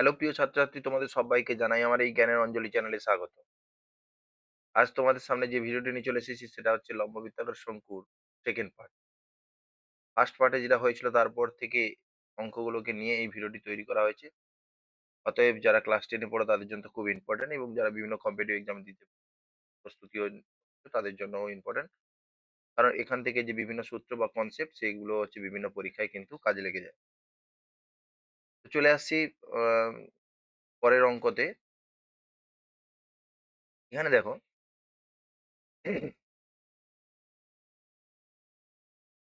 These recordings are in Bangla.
হ্যালো প্রিয় ছাত্রছাত্রী, তোমাদের সবাইকে জানাই আমার এই জ্ঞানের অঞ্জলি চ্যানেলে স্বাগত। আজ তোমাদের সামনে যে ভিডিওটি নিয়ে চলে এসেছি সেটা হচ্ছে লম্ব বৃত্তাকার শঙ্কুর সেকেন্ড পার্ট। ফার্স্ট পার্টে যেটা হয়েছিল তারপর থেকে অঙ্কগুলোকে নিয়ে এই ভিডিওটি তৈরি করা হয়েছে। অতএব যারা ক্লাস 10 এ পড়ে তাদের জন্য তো খুব ইম্পর্টেন্ট, এবং যারা বিভিন্ন কম্পিটিটিভ এক্সাম দিতে প্রস্তুতিও নিচ্ছে তাদের জন্যও ইম্পর্টেন্ট। কারণ এখান থেকে যে বিভিন্ন সূত্র বা কনসেপ্ট সেগুলো হচ্ছে বিভিন্ন পরীক্ষায় কিন্তু কাজে লেগে যায়। তো চলে আসছি আহ, পরের অঙ্কতে। এখানে দেখো,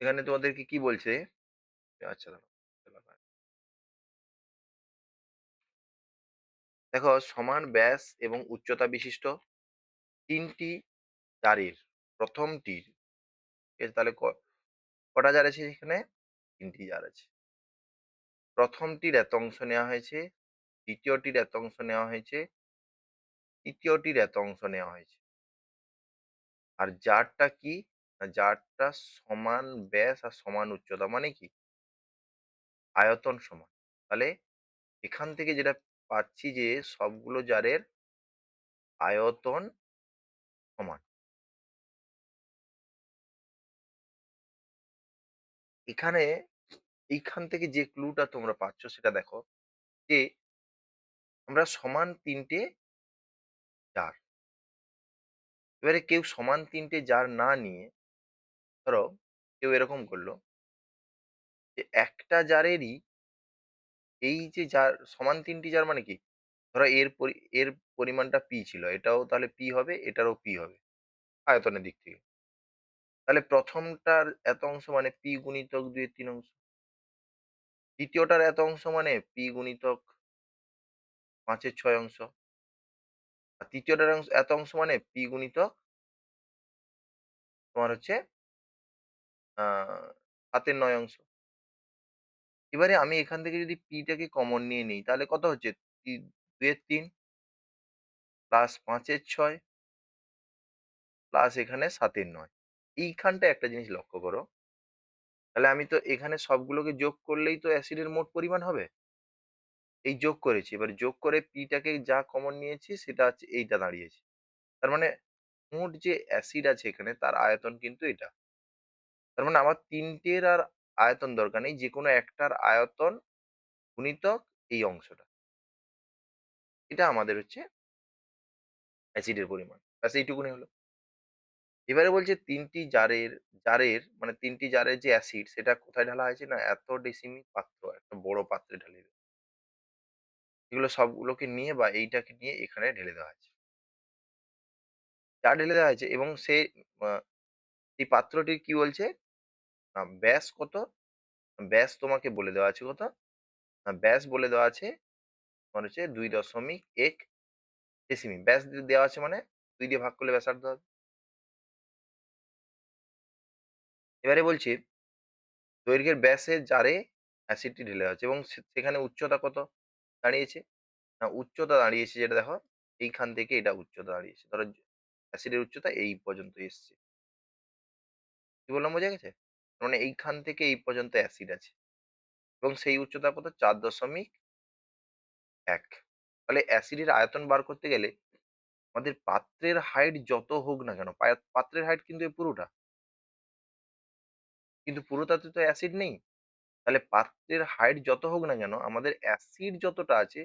এখানে তোমাদেরকে কি বলছে। আচ্ছা দাঁড়াও, দেখো, সমান ব্যাস এবং উচ্চতা বিশিষ্ট তিনটি জারির প্রথমটির, ঠিক আছে, তাহলে কটা জার আছে এখানে? তিনটি জার আছে। প্রথমটির এত অংশ নেওয়া হয়েছে, দ্বিতীয়টির এত অংশ নেওয়া হয়েছে, তৃতীয়টির এত অংশ নেওয়া হয়েছে। আর জারটা কি? না, জারটা সমান ব্যাস আর সমান উচ্চতা, মানে কি আয়তন সমান। তাহলে এখান থেকে যেটা পাচ্ছি যে সবগুলো জারের আয়তন সমান। এখানে এইখান থেকে যে ক্লুটা তোমরা পাচ্ছ সেটা দেখো, যে আমরা সমান তিনটে জার। এবারে কেউ সমান তিনটে জার না নিয়ে, ধরো কেউ এরকম করলো যে একটা জারেরই এই যে জার সমান তিনটি জার, মানে কি, ধরো এর পরিমাণটা পি ছিল, এটাও তাহলে পি হবে, এটারও পি হবে আয়তনের দিক থেকে। তাহলে প্রথমটার এত অংশ মানে পি গুণিতক 2/3 অংশ, দ্বিতীয়টার এত অংশ মানে পি গুণিতক 5/6 অংশ, আর তৃতীয়টার এত অংশ মানে পি গুণিতক তোমার হচ্ছে 7/9 অংশ। এবারে আমি এখান থেকে যদি পি টাকে কমন নিয়ে নিই তাহলে কত হচ্ছে? 2/3 প্লাস 5/6 প্লাস এখানে 7/9। এইখানটা একটা জিনিস লক্ষ্য করো, তাহলে আমি তো এখানে সবগুলোকে যোগ করলেই তো অ্যাসিডের মোট পরিমাণ হবে। এই যোগ করেছি, এবার যোগ করে পিটাকে যা কমন নিয়েছি সেটা হচ্ছে এইটা দাঁড়িয়েছে। তার মানে মোট যে অ্যাসিড আছে এখানে তার আয়তন কিন্তু এটা। তার মানে আমার তিনটের আর আয়তন দরকার নেই, যে কোনো একটার আয়তন গুণিতক এই অংশটা, এটা আমাদের হচ্ছে অ্যাসিডের পরিমাণ। ব্যাস এইটুকুনি হলো। এবারে বলছে তিনটি জারের জারের মানে তিনটি জারের যে অ্যাসিড সেটা কোথায় ঢালা হয়েছে? না, এত ডেসিমি পাত্র, একটা বড় পাত্রে ঢালে দেবে। এগুলো সবগুলোকে নিয়ে বা এইটাকে নিয়ে এখানে ঢেলে দেওয়া হয়েছে। যা ঢেলে দেওয়া হয়েছে এবং সে সেই পাত্রটির কি বলছে? না, ব্যাস কত? ব্যাস তোমাকে বলে দেওয়া আছে কত? না, ব্যাস বলে দেওয়া আছে তোমার হচ্ছে 2.1 ডেসিমি। ব্যাস দেওয়া আছে মানে 2 দিয়ে ভাগ করলে ব্যাসার্ধ হবে। এবারে বলছি দৈর্ঘ্যের ব্যাসের জারে অ্যাসিডটি ঢেলে দেওয়া হচ্ছে এবং সেখানে উচ্চতা কত দাঁড়িয়েছে? না, উচ্চতা দাঁড়িয়েছে যেটা দেখো, এইখান থেকে এটা উচ্চতা দাঁড়িয়েছে। ধরো অ্যাসিডের উচ্চতা এই পর্যন্ত এসছে। কি বললাম, বোঝা গেছে? মানে এইখান থেকে এই পর্যন্ত অ্যাসিড আছে এবং সেই উচ্চতা কত? 4.1। তাহলে অ্যাসিডের আয়তন বার করতে গেলে আমাদের পাত্রের হাইট যত হোক না কেন, পাত্রের হাইট কিন্তু এই পুরোটা, কিন্তু পুরোটাতে তো অ্যাসিড নেই। তাহলে পাত্রের হাইট যত হোক না কেন আমাদের অ্যাসিড যতটা আছে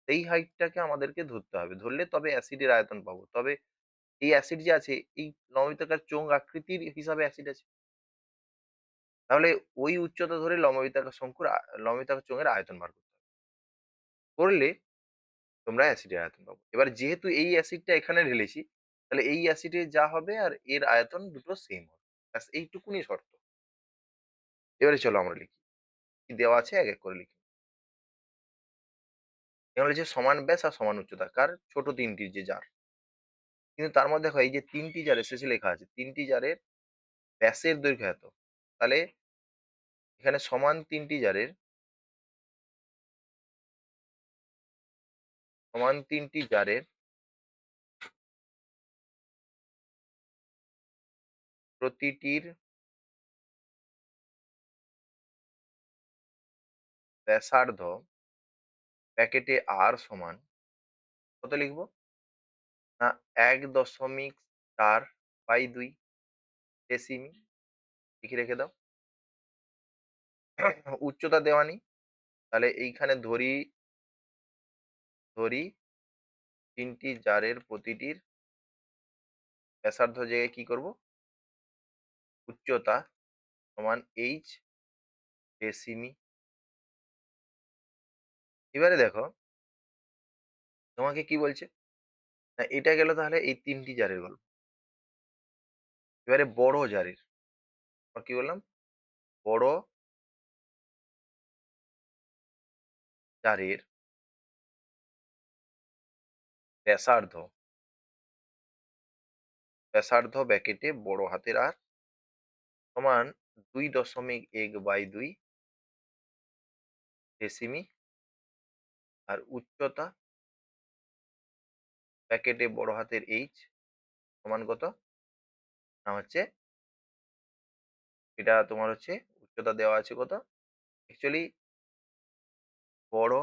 সেই হাইটটাকে আমাদেরকে ধরতে হবে। ধরলে তবে অ্যাসিডের আয়তন পাবো। তবে এই অ্যাসিড যে আছে এই লম্বিতাকার চোঙ আকৃতির হিসাবে অ্যাসিড আছে। তাহলে ওই উচ্চতা ধরে লম্বিতাকার চোঙের আয়তন বার করতে হবে। করলে তোমরা অ্যাসিডের আয়তন পাবো। এবার যেহেতু এই অ্যাসিডটা এখানে ঢেলেছি, তাহলে এই অ্যাসিডে যা হবে আর এর আয়তন দুটো সেম হবে। ব্যাস এইটুকুনি শর্ত। এবারে চলো আমরা লিখি। কি দেওয়া আছে এক, এক করে লিখি। এখানে হচ্ছে সমান ব্যাস আর সমান উচ্চতা কার? ছোট তিনটির যে জার। কিন্তু তার মধ্যে দেখো এই যে ৩ টি জারের শেষে লেখা আছে ৩ টি জারের ব্যাসের দৈর্ঘ্য এত। তাহলে এখানে সমান ৩ টি জারের প্রতিটির ব্যাসার্ধ প্যাকেটে R সমান কত লিখব? না ১.৪/২ ডেসিমি লিখে রেখে দাও। উচ্চতা দেওয়া নেই। তাহলে এইখানে ধরি ৩ টি জারের প্রতিটির ব্যাসার্ধ জায়গায় কি করব? উচ্চতা সমান H ডেসিমি। এবারে দেখো তোমাকে কি বলছে? না এটা গেল তাহলে এই ৩ টি জারের গল্প। এবারে বড় জারের। কি বললাম? বড় জারের ব্যাসার্ধ, ব্যাকেটে বড় হাতের আর সমান ২.১/২ ডেসিমি আর উচ্চতা ব্যাকেটে বড় হাতের H সমান কত? না হচ্ছে এটা তোমার হচ্ছে উচ্চতা দেওয়া আছে কত? অ্যাকচুয়ালি বড়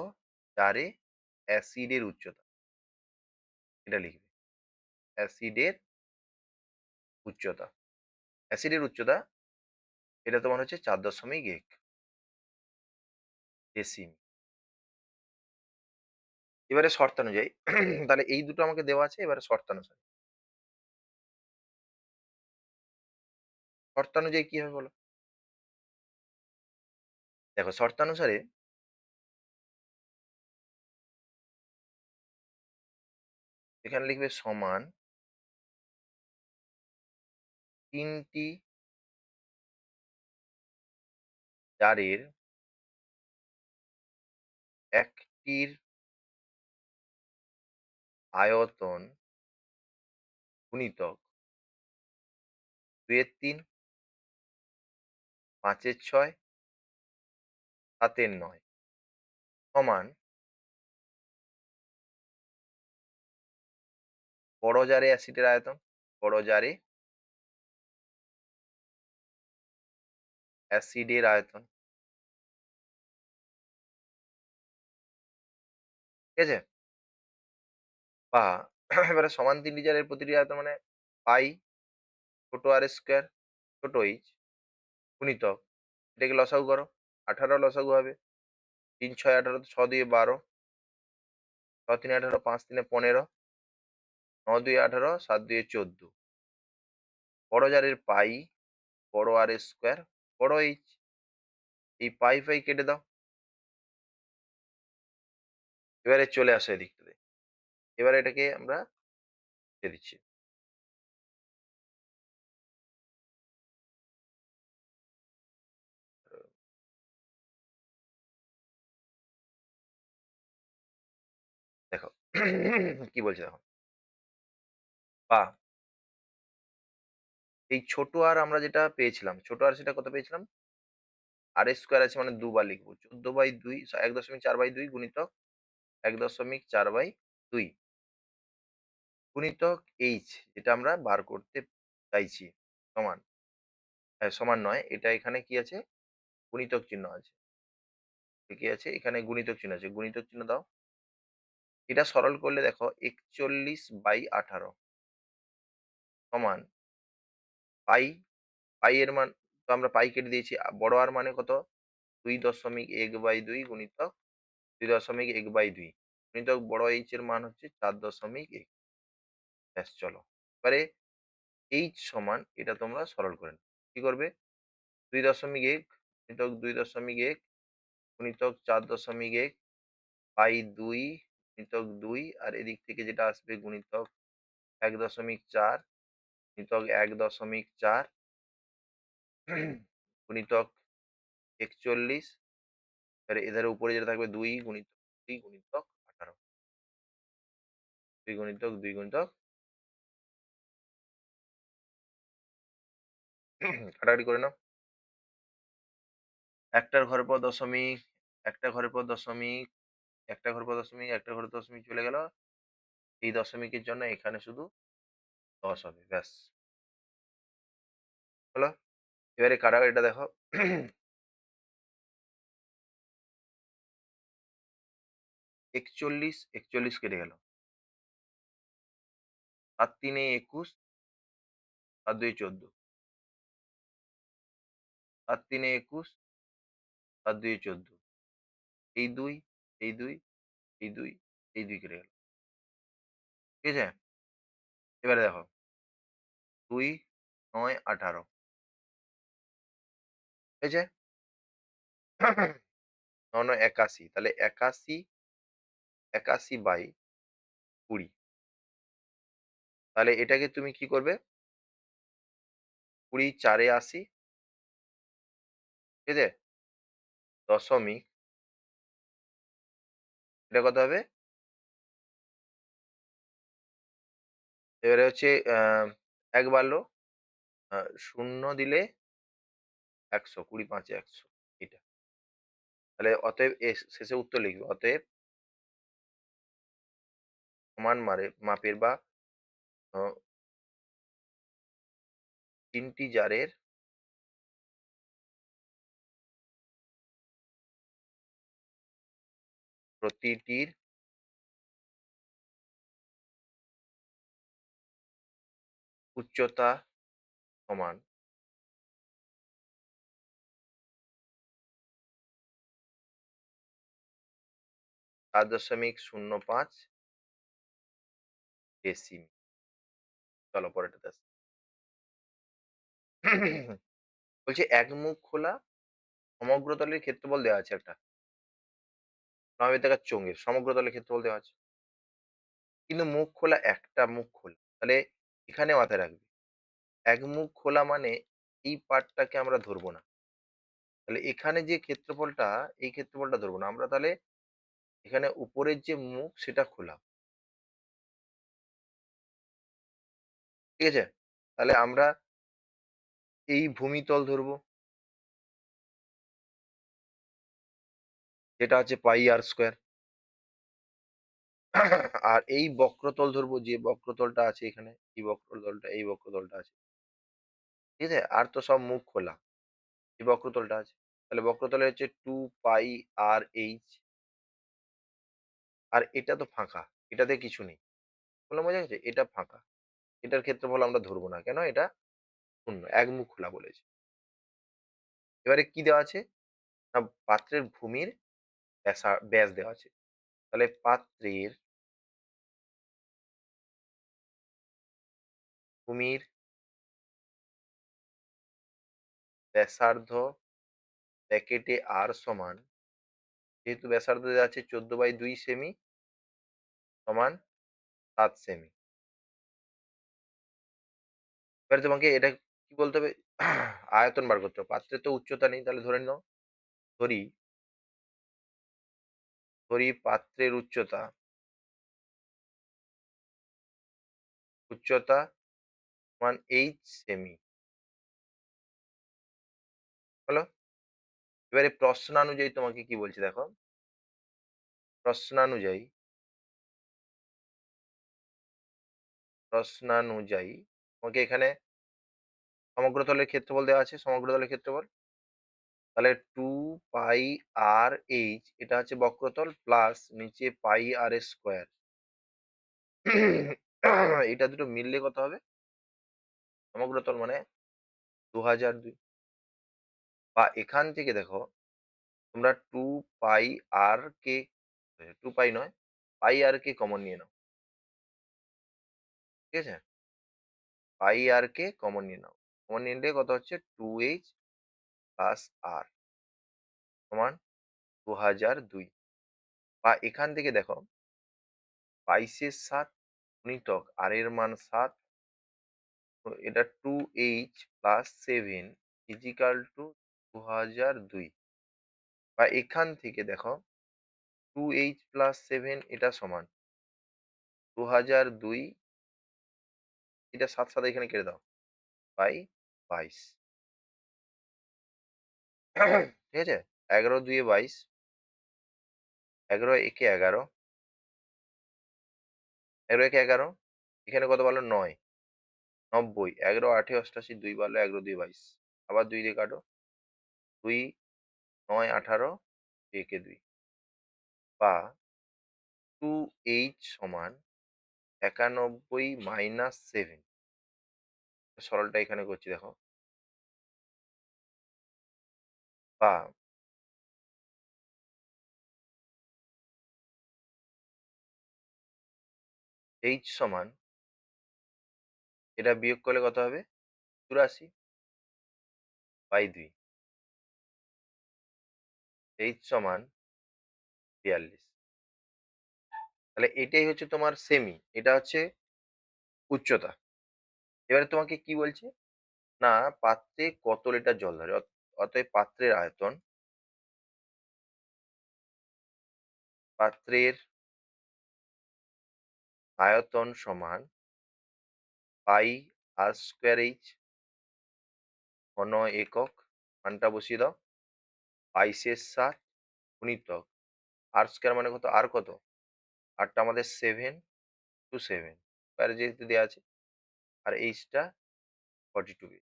জারে অ্যাসিডের উচ্চতা। এটা লিখবে। অ্যাসিডের উচ্চতা। অ্যাসিডের উচ্চতা এটা তোমার হচ্ছে ৪.১ ডেসিমি। এবারে শর্তানুযায়ী তাহলে এই দুটো আমাকে দেওয়া আছে এবারে শর্তানুসারে। শর্তানুযায়ী কি হবে বলো? দেখো শর্তানুসারে এখানে লিখবে সমান ৩ টি জারের একটির আয়তন গুণিতক ২-৩, ৫-৬, ৭-৯ সমান বড় জারে অ্যাসিডের আয়তন, বড় জারে অ্যাসিডের আয়তন। ঠিক আছে? বা এবারে সমান ৩ টি জারের প্রতিটি আয়তন মানে পাই ছোট আর স্কয়ার ছোট h গুণিতক এটাকে লসাগু করো। ১৮ লসাগু হবে। ৩-৬ ১৮ ৬-২ ১২ ৬-৩ ১৮ ৫-৩ ১৫ ৯-২ ১৮ ৭-২ ১৪ বড় জারের পাই বড় আর স্কয়ার বড় h এই পাই কেটে দাও। এবারে চলে আসো এদিকটাতে। এবারে এটাকে আমরা লিখে দিচ্ছি। দেখো কি বলছে দেখো। বা এই ছোট আর আমরা যেটা পেয়েছিলাম, ছোট আর সেটা কত পেয়েছিলাম? আর স্কয়ার আছে মানে দুবার লিখবো। ১৪/২ ১.৪/২ গুণিতক ১.৪/২ গুণিতক h যেটা আমরা বার করতে চাইছি সমান সমান নয় এটা এখানে কি আছে? গুণিতক চিহ্ন আছে। কি আছে? এখানে গুণিতক চিহ্ন আছে। গুণিতক চিহ্ন দাও। এটা সরল করলে দেখো ৪১/১৮ সমান পাই, পাই এর মান তো আমরা পাই কেটে দিয়েছি। বড় আর মানে কত? ২.১/২ গুণিতক ২.১/২ গুণিতক বড় h এর মান হচ্ছে ৪.১। ব্যাস চলো। এবারে h সমান এটা তোমরা সরল করে নাও। কি করবে? ২.১ গুণিতক ২.১ গুণিতক ৪.১ বাই ২ গুণিতক ২ আর এদিক থেকে যেটা আসবে গুণিতক ১.৪ গুণিতক ১.৪ গুণিতক ৪১ আর এধারে উপরে যেটা থাকবে ২ গুণিতক ২ গুণিতক ১৮ ২ গুণিতক ২ গুণিতক কাটাকাটি করে নাও। একটার ঘরের পর দশমিক, একটা ঘরের পর দশমিক, একটা ঘরের পর দশমিক, একটা ঘরের দশমিক চলে গেল। এই দশমিকের জন্য এখানে শুধু ১০ হবে। ব্যাস হলো। এবারে কাটাকাটিটা দেখো। 41, 41 কেটে গেল। ৭ ৩ এ ২১, ৭ ২ 14, ৭ ৩ এ ২১, ৭ ২ 14, এই ২, এই ২, এই ২, এই ২ কেটে গেল। ঠিক আছে? এবারে দেখো ২ ৯ 18, হয়েছে? ৯ ৯ ৮১, তাহলে ৮১, ৮১/20, তাহলে এটাকে তুমি কি করবে? ২০ ৪ এ ৮০, ঠিক আছে? দশমিক, এটা কত হবে? এবারে হচ্ছে ১ বাড়লো, ০ দিলে ১০০, ২০ ৫ এ ১০০, এটা। তাহলে অতএব শেষে উত্তর লিখবে। অতএব সমান মাপের বা অ ইন্টিজারের প্রতিটির উচ্চতা সমান ৭.০৫ ডেসিমিল। চলো পরেরটাতে আসি। বলছে এক মুখ খোলা সমগ্রতলের ক্ষেত্রফল দেওয়া আছে একটা। নবমিত্তিকার চোঙের সমগ্রতলের ক্ষেত্রফল দেওয়া আছে। কিন্তু মুখ খোলা, একটা মুখ খোলা। তাহলে এখানে মাথায় রাখবি। এক মুখ খোলা মানে এই পার্টটাকে আমরা ধরবো না। তাহলে এখানে যে ক্ষেত্রফলটা, এই ক্ষেত্রফলটা ধরবো না। আমরা তাহলে এখানে উপরের যে মুখ সেটা খোলা। ঠিক আছে? তাহলে আমরা এই ভূমিতল ধরবো। যেটা হচ্ছে পাই আর স্কোয়ার। আর এই বক্রতল ধরবো, যে বক্রতলটা আছে এখানে, এই বক্রতলটা আছে। ঠিক আছে? আর তো সব মুখ খোলা। এই বক্রতলটা আছে। তাহলে বক্রতলে হচ্ছে 2 পাই আর এইচ। আর এটা তো ফাঁকা। এটাতে কিছু নেই। বললাম বোঝা গেছে? এটা ফাঁকা। এটার ক্ষেত্রফল আমরা ধরবো না। কেন? এটা শূন্য। এক মুখ খোলা বলেছে। এবারে কি দেওয়া আছে? না, পাত্রের ভূমির ব্যাস দেওয়া আছে। তাহলে পাত্রের ভূমির ব্যাসার্ধ ব্র্যাকেটে আর সমান, যেহেতু ব্যাসার্ধ দেওয়া আছে 14/2 সেমি সমান 7 সেমি। এবারে তোমাকে এটা কি বলতে হবে? আয়তন বার করতে হবে। পাত্রের তো উচ্চতা নেই, তাহলে ধরে নাও, ধরি ধরি পাত্রের উচ্চতা সমান এইচ সেমি। হলো? এবারে প্রশ্নানুযায়ী তোমাকে কি বলছে দেখো। প্রশ্নানুযায়ী প্রশ্নানুযায়ী তোমাকে এখানে সমগ্রতলের ক্ষেত্রফল দেওয়া আছে, সমগ্রতলের ক্ষেত্রফল। তাহলে 2 পাই আর এইচ, এটা হচ্ছে বক্রতল, প্লাস নিচে পাই আর এর স্কোয়ার। এটা দুটো মিললে কত হবে? সমগ্রতল মানে 2002। বা এখান থেকে দেখো, তোমরা 2 পাই আর কে, 2 পাই নয়, পাই আর কে কমন নিয়ে নাও। ঠিক আছে? পাই আর কে কমন নিয়ে নাও। কমন নিলে কত হচ্ছে? 2h প্লাস আর সমান 2002। বা এখান থেকে দেখো, 22/7 গুণিতক আর এর মান 7, তো এটা 2h প্লাস 7 ইজিক্যাল টু 2002। বা এখান থেকে দেখো, 2h প্লাস 7 এটা সমান 2002, এটা 7 7 এখানে কেটে দাও, বাই 22। ঠিক আছে? 11 2 এ 22, 11 একে 11, 11 একে 11, এখানে কত পারলো? 9, 90, 11 8 এ 88, 2 পারলো, 11 2 22। আবার 2 দিয়ে কাটো, 2 9 18, 2 একে 2। বা 2h সমান ৯১ মাইনাস 7। সরলটা এখানে করছি দেখো। বা h সমান, এটা বিয়োগ করলে কত হবে? ৮৪ বাই ২। h সমান ৪২। তাহলে এটাই হচ্ছে তোমার সেমি। এটা হচ্ছে উচ্চতা। এবারে তোমাকে কি বলছে? না, পাত্রে কত লিটার জল ধরে? অতএব পাত্রের আয়তন সমান পাই আর স্কোয়ার এইচ ঘন একক। মানটা বসিয়ে দাও। ২২/৭ গুণিতক আর স্কোয়ার মানে কত? আর কত? আরটা আমাদের 7/7 স্কোয়ারে যেহেতু দেওয়া আছে। আর এইচটা 42।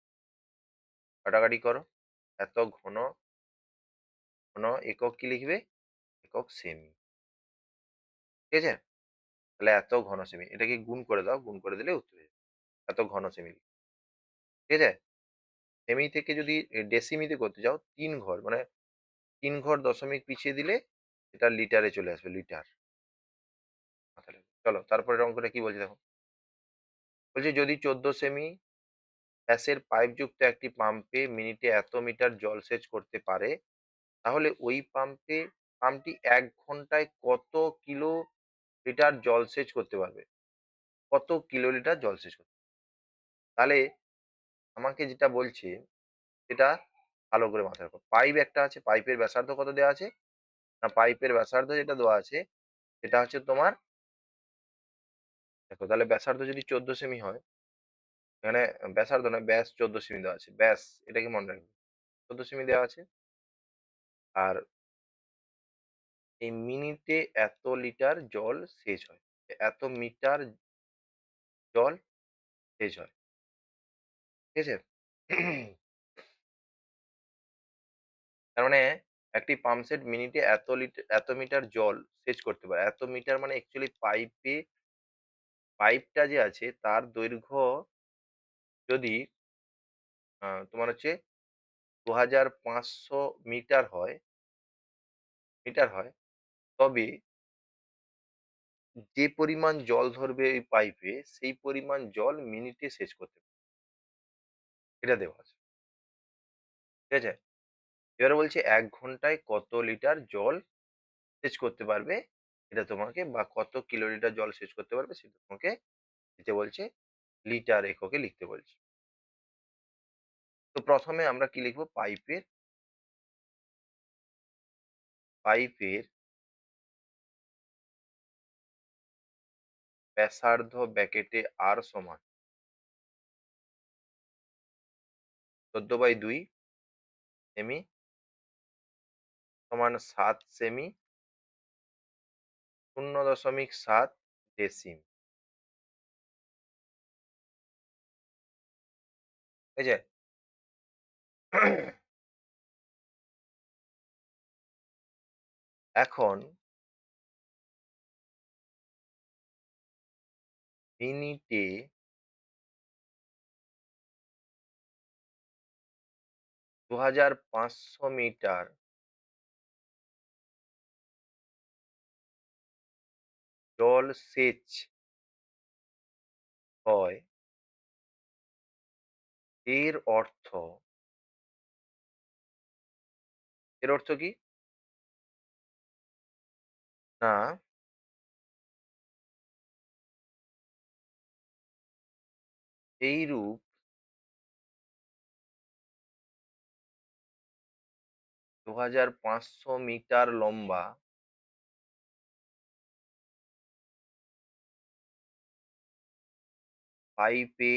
কাটাকাটি করো। এত ঘন ঘন একক কি লিখবে? একক সেমি। ঠিক আছে? তাহলে এত ঘন সেমি। এটাকে গুণ করে দাও। গুণ করে দিলে উত্তর হয়ে যাবে। এত ঘন সেমি। ঠিক আছে? সেমি থেকে যদি ডেসিমিতে করতে যাও ৩ ঘর মানে ৩ ঘর দশমিক পিছিয়ে দিলে এটা লিটারে চলে আসবে। লিটার। মাথায় রাখবে। চলো তারপরের অঙ্কটা কি বলছে দেখো। বলছে যদি ১৪ সেমি ব্যাসের পাইপযুক্ত একটি পাম্পে মিনিটে এত মিটার জলসেচ করতে পারে, তাহলে ওই পাম্পটি ১ ঘন্টায় কত কিলো লিটার জলসেচ করতে পারবে? কত কিলোলিটার জলসেচ করতে? তাহলে আমাকে যেটা বলছে সেটা ভালো করে মাথায় রাখো। পাইপ একটা আছে, পাইপের ব্যাসার্ধ কত দেওয়া আছে? না, পাইপের ব্যাসার্ধ যেটা দেওয়া আছে সেটা হচ্ছে তোমার, দেখো তাহলে ব্যাসার্ধ যদি ১৪ সেমি হয়, এখানে ব্যাসার্ধ নয় ব্যাস ১৪ সেমি দেওয়া আছে। ব্যাস এটাকে মনে রাখবে। ১৪ সেমি দেওয়া আছে। আর এই মিনিটে এত লিটার জল সেচ হয়। এত মিটার জল সেচ হয়। ঠিক আছে? তার মানে একটি পাম্প সেট মিনিটে এত মিটার জল সেচ করতে পারে। এত মিটার মানে অ্যাকচুয়ালি পাইপটা যে আছে তার দৈর্ঘ্য যদি তোমার হচ্ছে ২৫০০ মিটার হয়, তবে যে পরিমাণ জল ধরবে এই পাইপে সেই পরিমাণ জল মিনিটে সেচ করতে পারে। এটা দেওয়া আছে। ঠিক আছে? এবারে বলছে ১ ঘন্টায় কত লিটার জল সেচ করতে পারবে? এটা তোমাকে, বা কত কিলোলিটার জল সেচ করতে পারবে সেটা তোমাকে দিতে বলছে। লিটার এককে লিখতে বলছে। তো ১ম এ আমরা কি লিখব? পাইপের ব্যাসার্ধ ব্র্যাকেটে R সমান ১৪/২ সেমি সমান ৭ সেমি ০.৭ ডেসিম। ঠিক আছে? এখন মিনিটে ২৫০০ মিটার জল সেচ হয়, এর অর্থ কি? না, এইরূপ ২৫০০ মিটার লম্বা পাইপে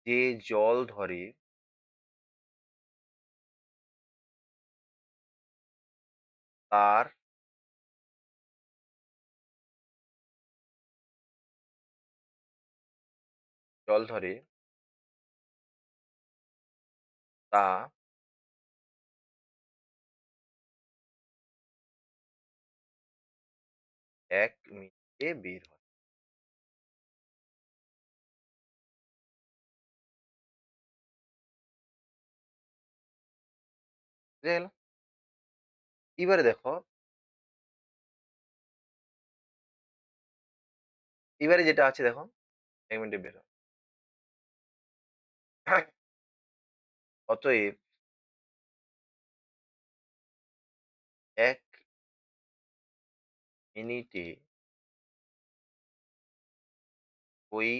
যে জল ধরে তার জল ধরে তা ১ মিনিটে বের হয়। বুঝা গেল? এবারে দেখো, এবারে যেটা আছে দেখো ১ মিনিটে বের হয়। অতএব ১ মিনিটে ওই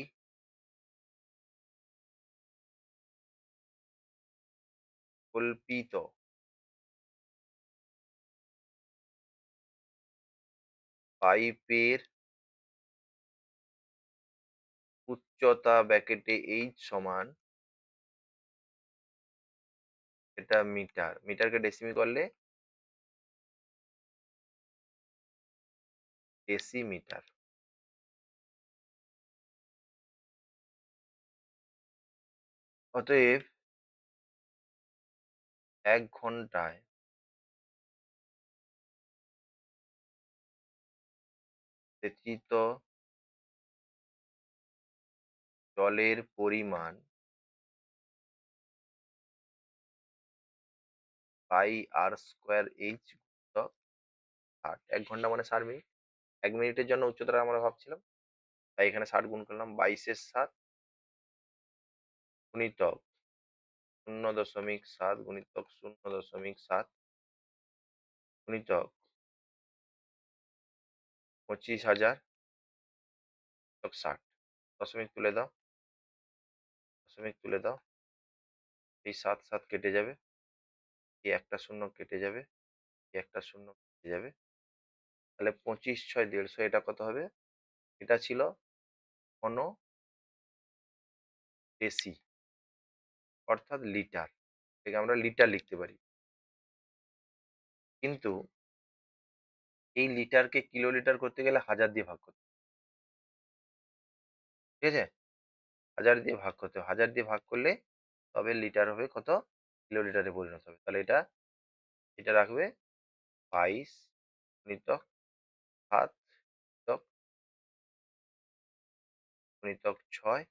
কল্পিত পাইপের উচ্চতা ব্র্যাকেটে h সমান, এটা মিটার। মিটারকে ডেসিমি করলে ডেসিমিটার। অতএব ১ ঘন্টায় সেচিত জলের পরিমাণ বাই আর স্কোয়ার এইচ গুণিতক ৬০। ১ ঘন্টা মানে ৬০ মিনিট। ১ মিনিটের জন্য উচ্চতাটা আমরা ভাবছিলাম। তাই এখানে ৬০ গুণ করলাম। ২২ এর ৭ গুণিতক ০.৭ গুণিতক ০.৭ গুণিতক ২৫,০০০ যোগ ৬০। দশমিক তুলে দাও, দশমিক তুলে দাও। এই ৭, ৭ কেটে যাবে। এই একটা শূন্য কেটে যাবে। এই একটা শূন্য কেটে যাবে। তাহলে ২৫, ৬, ১৫০। এটা কত হবে? এটা ছিল ঘন ডেসি, অর্থাৎ লিটার। এটাকে আমরা লিটার লিখতে পারি। কিন্তু এই লিটারকে কিলোলিটার করতে গেলে ১০০০ দিয়ে ভাগ করতে হবে। ঠিক আছে? ১০০০ দিয়ে ভাগ করতে হবে। ১০০০ দিয়ে ভাগ করলে তবে লিটার হবে কত? কিলোলিটারে পরিণত হবে। তাহলে এটা রাখবে ২২ গুণিতক ৭ গুণিতক ৬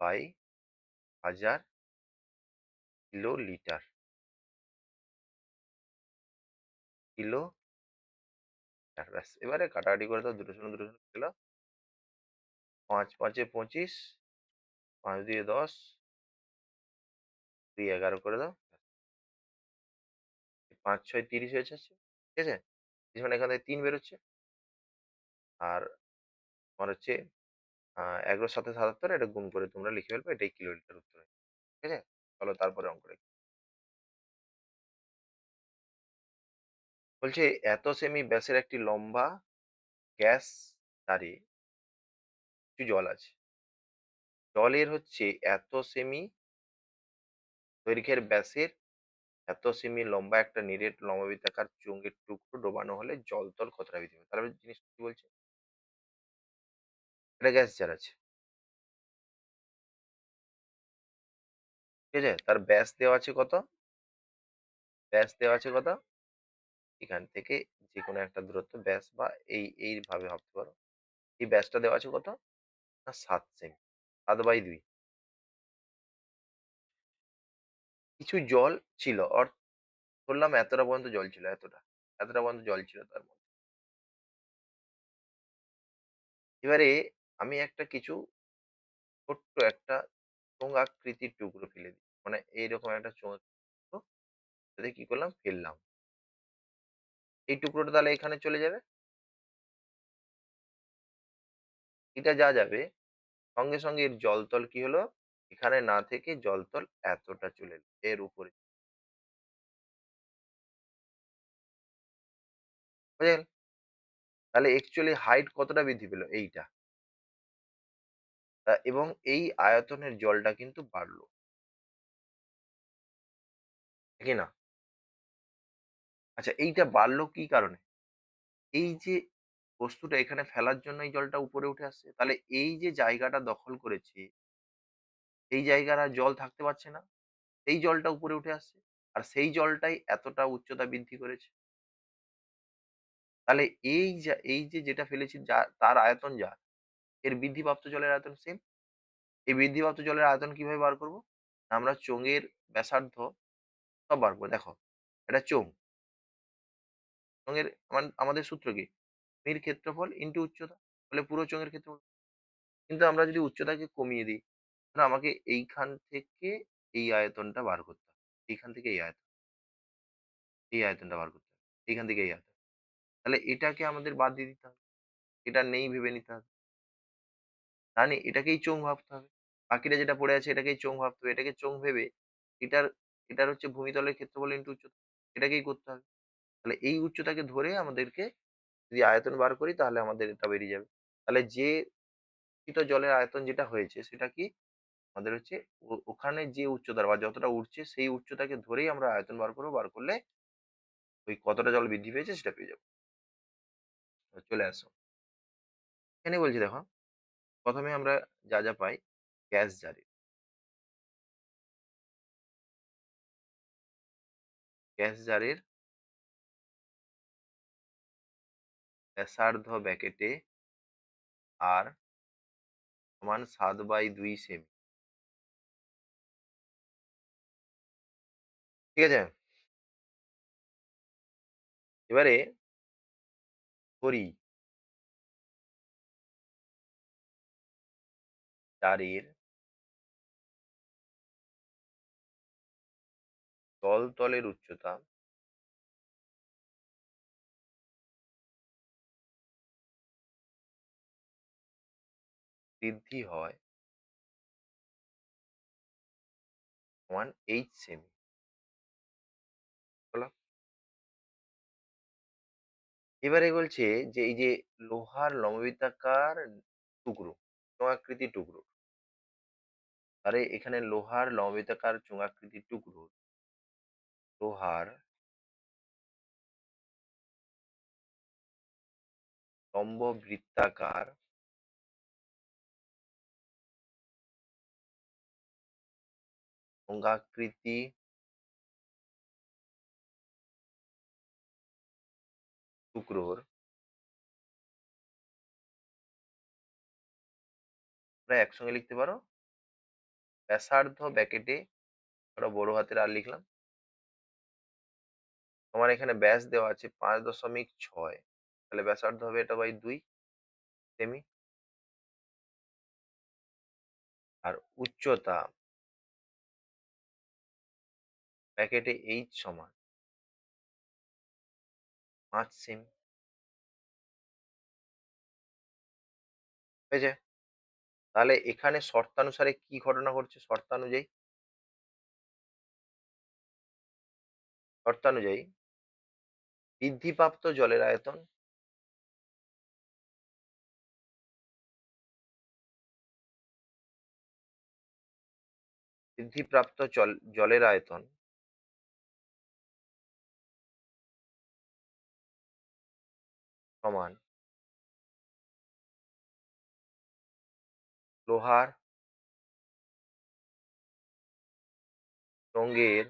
বাই ১০০০ কিলোলিটার। কিলো ব্যাস। এবারে কাটাকাটি করে দাও। দুটো শূন্য দুটো শূন্য গেল। ৫ ৫ এ ২৫, ৫ দিয়ে ১০, ২ ১১ করে দাও। ৫ ৬ ৩০ হয়েছে। ঠিক আছে? মানে এখান থেকে ৩ বেরোচ্ছে। আর তোমার হচ্ছে ১১ ৭ ৭৭, এটা গুণ করে তোমরা লিখে ফেলবে। এটাই কিলোলিটার উত্তর হয়ে যাবে। ঠিক আছে? চলো তারপরে অঙ্ক দেখি। বলছে এত সেমি ব্যাসের একটি লম্বা গ্যাস তারে কিছু জল আছে। জলের হচ্ছে এত সেমি দৈর্ঘ্যের ব্যাসের এত সেমি লম্বা একটা নিরেট লম্বাবৃত্তাকার চুঙ্গের টুকরো ডোবানো হলে জলতল কতটা বৃদ্ধি পাবে? তাহলে জিনিসটা কি বলছে? এটা গ্যাস জার আছে। ঠিক আছে? তার ব্যাস দেওয়া আছে কত? ব্যাস দেওয়া আছে কত? এখান থেকে যেকোনো একটা দূরত্ব ব্যাস বা এইভাবে ভাবতে পারো। এই ব্যাসটা দেওয়া আছে কত? না ৭ সেমি। ৭/২। কিছু জল ছিল। ধরলাম এতটা পর্যন্ত জল ছিল, এতটা। এতটা পর্যন্ত জল ছিল তার মধ্যে। এবারে আমি একটা কিছু ছোট্ট একটা চোঙাকৃতির টুকরো ফেলে দিই। মানে এইরকম একটা চোঙাকৃতির টুকরো তাতে কি করলাম? ফেললাম। এই টুকরোটা তাহলে এখানে চলে যাবে। এটা যা যাবে, সঙ্গে, সঙ্গে এর জলতল কি হলো? এখানে না থেকে জলতল এতটা চলে এলো। এর উপরে। বোঝা গেল? তাহলে অ্যাকচুয়ালি হাইট কতটা বৃদ্ধি পেল? এইটা। এবং এই আয়তনের জলটা কিন্তু বাড়লো। কি না? আচ্ছা, এইটা বাড়লো কি কারণে? এই যে বস্তুটা এখানে ফেলার জন্য এই জলটা উপরে উঠে আসছে। তাহলে এই যে জায়গাটা দখল করেছে, এই জায়গার আর জল থাকতে পারছে না। সেই জলটা উপরে উঠে আসছে। আর সেই জলটাই এতটা উচ্চতা বৃদ্ধি করেছে। তাহলে এই যে যেটা ফেলেছি যা তার আয়তন যা, এর বৃদ্ধিপ্রাপ্ত জলের আয়তন সেম। এই বৃদ্ধিপ্রাপ্ত জলের আয়তন কিভাবে বার করব? আমরা চোঙের ব্যাসার্ধ সব বার করব। দেখো, এটা চোঙ। চোঙের আমাদের সূত্র কি? ভূমির ক্ষেত্রফল ইনটু উচ্চতা। তাহলে পুরো চোঙের ক্ষেত্রফল। কিন্তু আমরা যদি উচ্চতাকে কমিয়ে দিই, তাহলে আমাকে এইখান থেকে এই আয়তনটা বার করতে হবে। এইখান থেকে এই আয়তনটা বার করতে হবে। এইখান থেকে এই আয়তন। তাহলে এটাকে আমাদের বাদ দিয়ে দিতে হবে। এটা নেই ভেবে নিতে হবে। মানে এটাকেই চোঙ ভাবতে হবে। বাকিটা যেটা পড়ে আছে এটাকেই চোঙ ভাবতে হবে। এটাকে চোঙ ভেবে এটার এটার হচ্ছে ভূমিতলের ক্ষেত্রফল ইনটু উচ্চতা। এটাকেই করতে হবে। তাহলে এই উচ্চতাকে ধরে আমাদেরকে যদি আয়তন বার করি তাহলে আমাদের এটা বেরিয়ে যাবে। তাহলে যে জলের আয়তন যেটা হয়েছে সেটা কি? আমাদের হচ্ছে ওখানে যে উচ্চতার বা যতটা উঠছে সেই উচ্চতাকে ধরেই আমরা আয়তন বার করবো। বার করলে ওই কতটা জল বৃদ্ধি পেয়েছে সেটা পেয়ে যাবো। তো চলে আসো। এখানে বলছি দেখো, ১ম এ আমরা যা পাই গ্যাস জারি। গ্যাস জারের ব্যাসার্ধ ব্র্যাকেটে আর সমান ৭/২ সেমি। ঠিক আছে? এবারে ধরি জারের তলতলের উচ্চতা বৃদ্ধি হয় সমান এইচ সেমি। হলো? এবারে বলছে যে এই যে লোহার লম্ববৃত্তাকার টুকরো, চোঙাকৃতির টুকরো। আরে এখানে লোহার লম্ববৃত্তাকার চোঙাকৃতির টুকরো, লোহার লম্ববৃত্তাকার চোঙাকৃতি টুকরোর তোমরা একসঙ্গে লিখতে পারো ব্যাসার্ধ ব্র্যাকেটে ধরো বড় হাতের আর লিখলাম। তোমার এখানে ব্যাস দেওয়া আছে ৫.৬। তাহলে ব্যাসার্ধ হবে এটা বাই ২ সেমি। আর উচ্চতা ব্র্যাকেটে এইচ সমান ৫ সেমি। হয়েছে? তাহলে এখানে শর্তানুসারে কি ঘটনা ঘটছে? শর্তানুযায়ী বৃদ্ধিপ্রাপ্ত জলের আয়তন বৃদ্ধিপ্রাপ্ত জলের আয়তন সমান লোহার চোঙের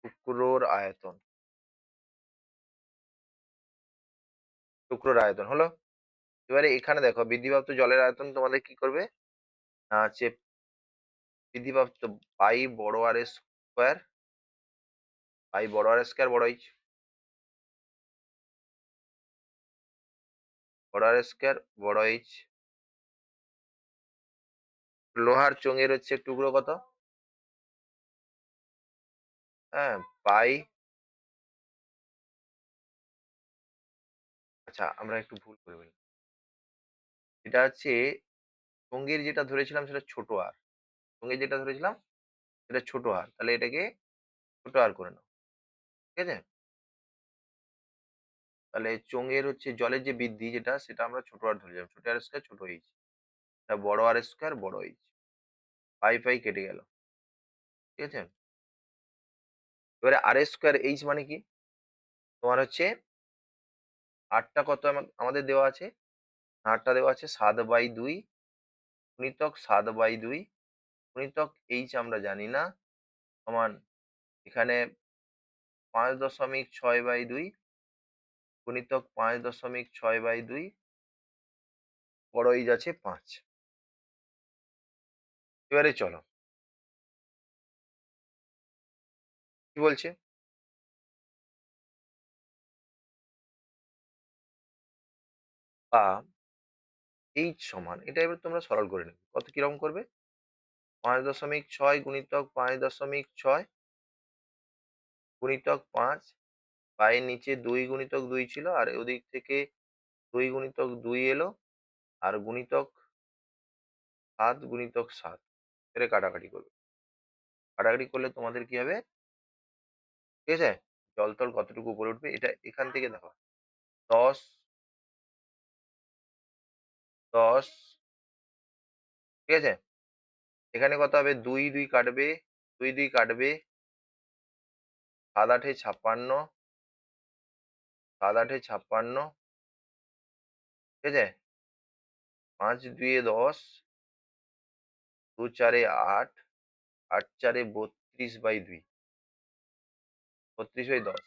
টুকরোর আয়তন। টুকরোর আয়তন হলো? এবারে এখানে দেখো বৃদ্ধিপ্রাপ্ত জলের আয়তন তোমাদের কি করবে? না হচ্ছে বৃদ্ধিপ্রাপ্ত পাই বড় আর এর স্কোয়ার, পাই বড় আর স্কোয়ার বড় এইচ, বড় আর স্কোয়ার বড় এইচ। লোহার চোঙের হচ্ছে টুকরো কত? হ্যাঁ, পাই। আচ্ছা, আমরা একটু ভুল করে ফেললাম। এটা হচ্ছে চোঙের যেটা ধরেছিলাম সেটা ছোট আর। চোঙের যেটা ধরেছিলাম সেটা ছোট আর। তাহলে এটাকে ছোট আর করে নাও। ঠিক আছে? তাহলে চোঙের হচ্ছে জলের যে বৃদ্ধি যেটা সেটা আমরা ছোট আর ধরে ছোট আর স্কোয়ার ছোট এইচ। এটা বড় আর স্কোয়ার বড় এইচ। পাই কেটে গেল। ঠিক আছে? এবারে আর স্কোয়ার এইচ মানে কি? তোমার হচ্ছে আরটা কত আমাদের দেওয়া আছে? আরটা দেওয়া আছে ৭/২ গুণিতক ৭/২ গুণিতক এইচ আমরা জানি না, সমান এখানে 5.6/2 গুণিতক 5.6/2 বড় ইজ আছে 5। এবারে চলো কি বলছে? বা h সমান এটা এবার তোমরা সরল করে নেবে। কত কিরকম করবে? 5.6 গুণিতক 5.6 গুণিতক 5 পায়ের নিচে 2 গুণিতক 2 ছিল আর ওদিক থেকে 2 গুণিতক 2 এলো আর গুণিতক 7 গুণিতক 7 এটা কাটাকাটি করবে। কাটাকাটি করলে তোমাদের কি হবে? ঠিক আছে? জলতল কতটুকু উপরে উঠবে এটা এখান থেকে দেখো। 10 10 ঠিক আছে? এখানে কত হবে? 2 2 কাটবে, 2 2 কাটবে, 7 8 এ 56, 7 8 এ 56, ঠিক আছে? 5 2 এ 10, 2 4 এ 8, 8 4 এ 32/2, 32/10,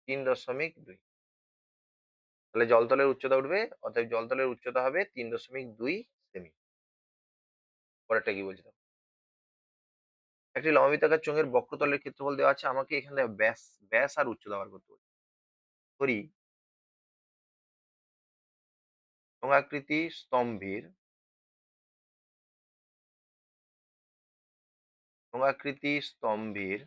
3.2। তাহলে জলতলের উচ্চতা উঠবে, অতএব জলতলের উচ্চতা হবে 3.2 সেমি। পরেরটা কি বলছে দেখো। একটি লম্বিতাকার চোঙের বক্রতলের ক্ষেত্রফল দেওয়া আছে। আমাকে এখানে ব্যাস ব্যাস আর উচ্চতা বার করতে বলছে। ধরি চোঙাকৃতি স্তম্ভের চোঙাকৃতি স্তম্ভের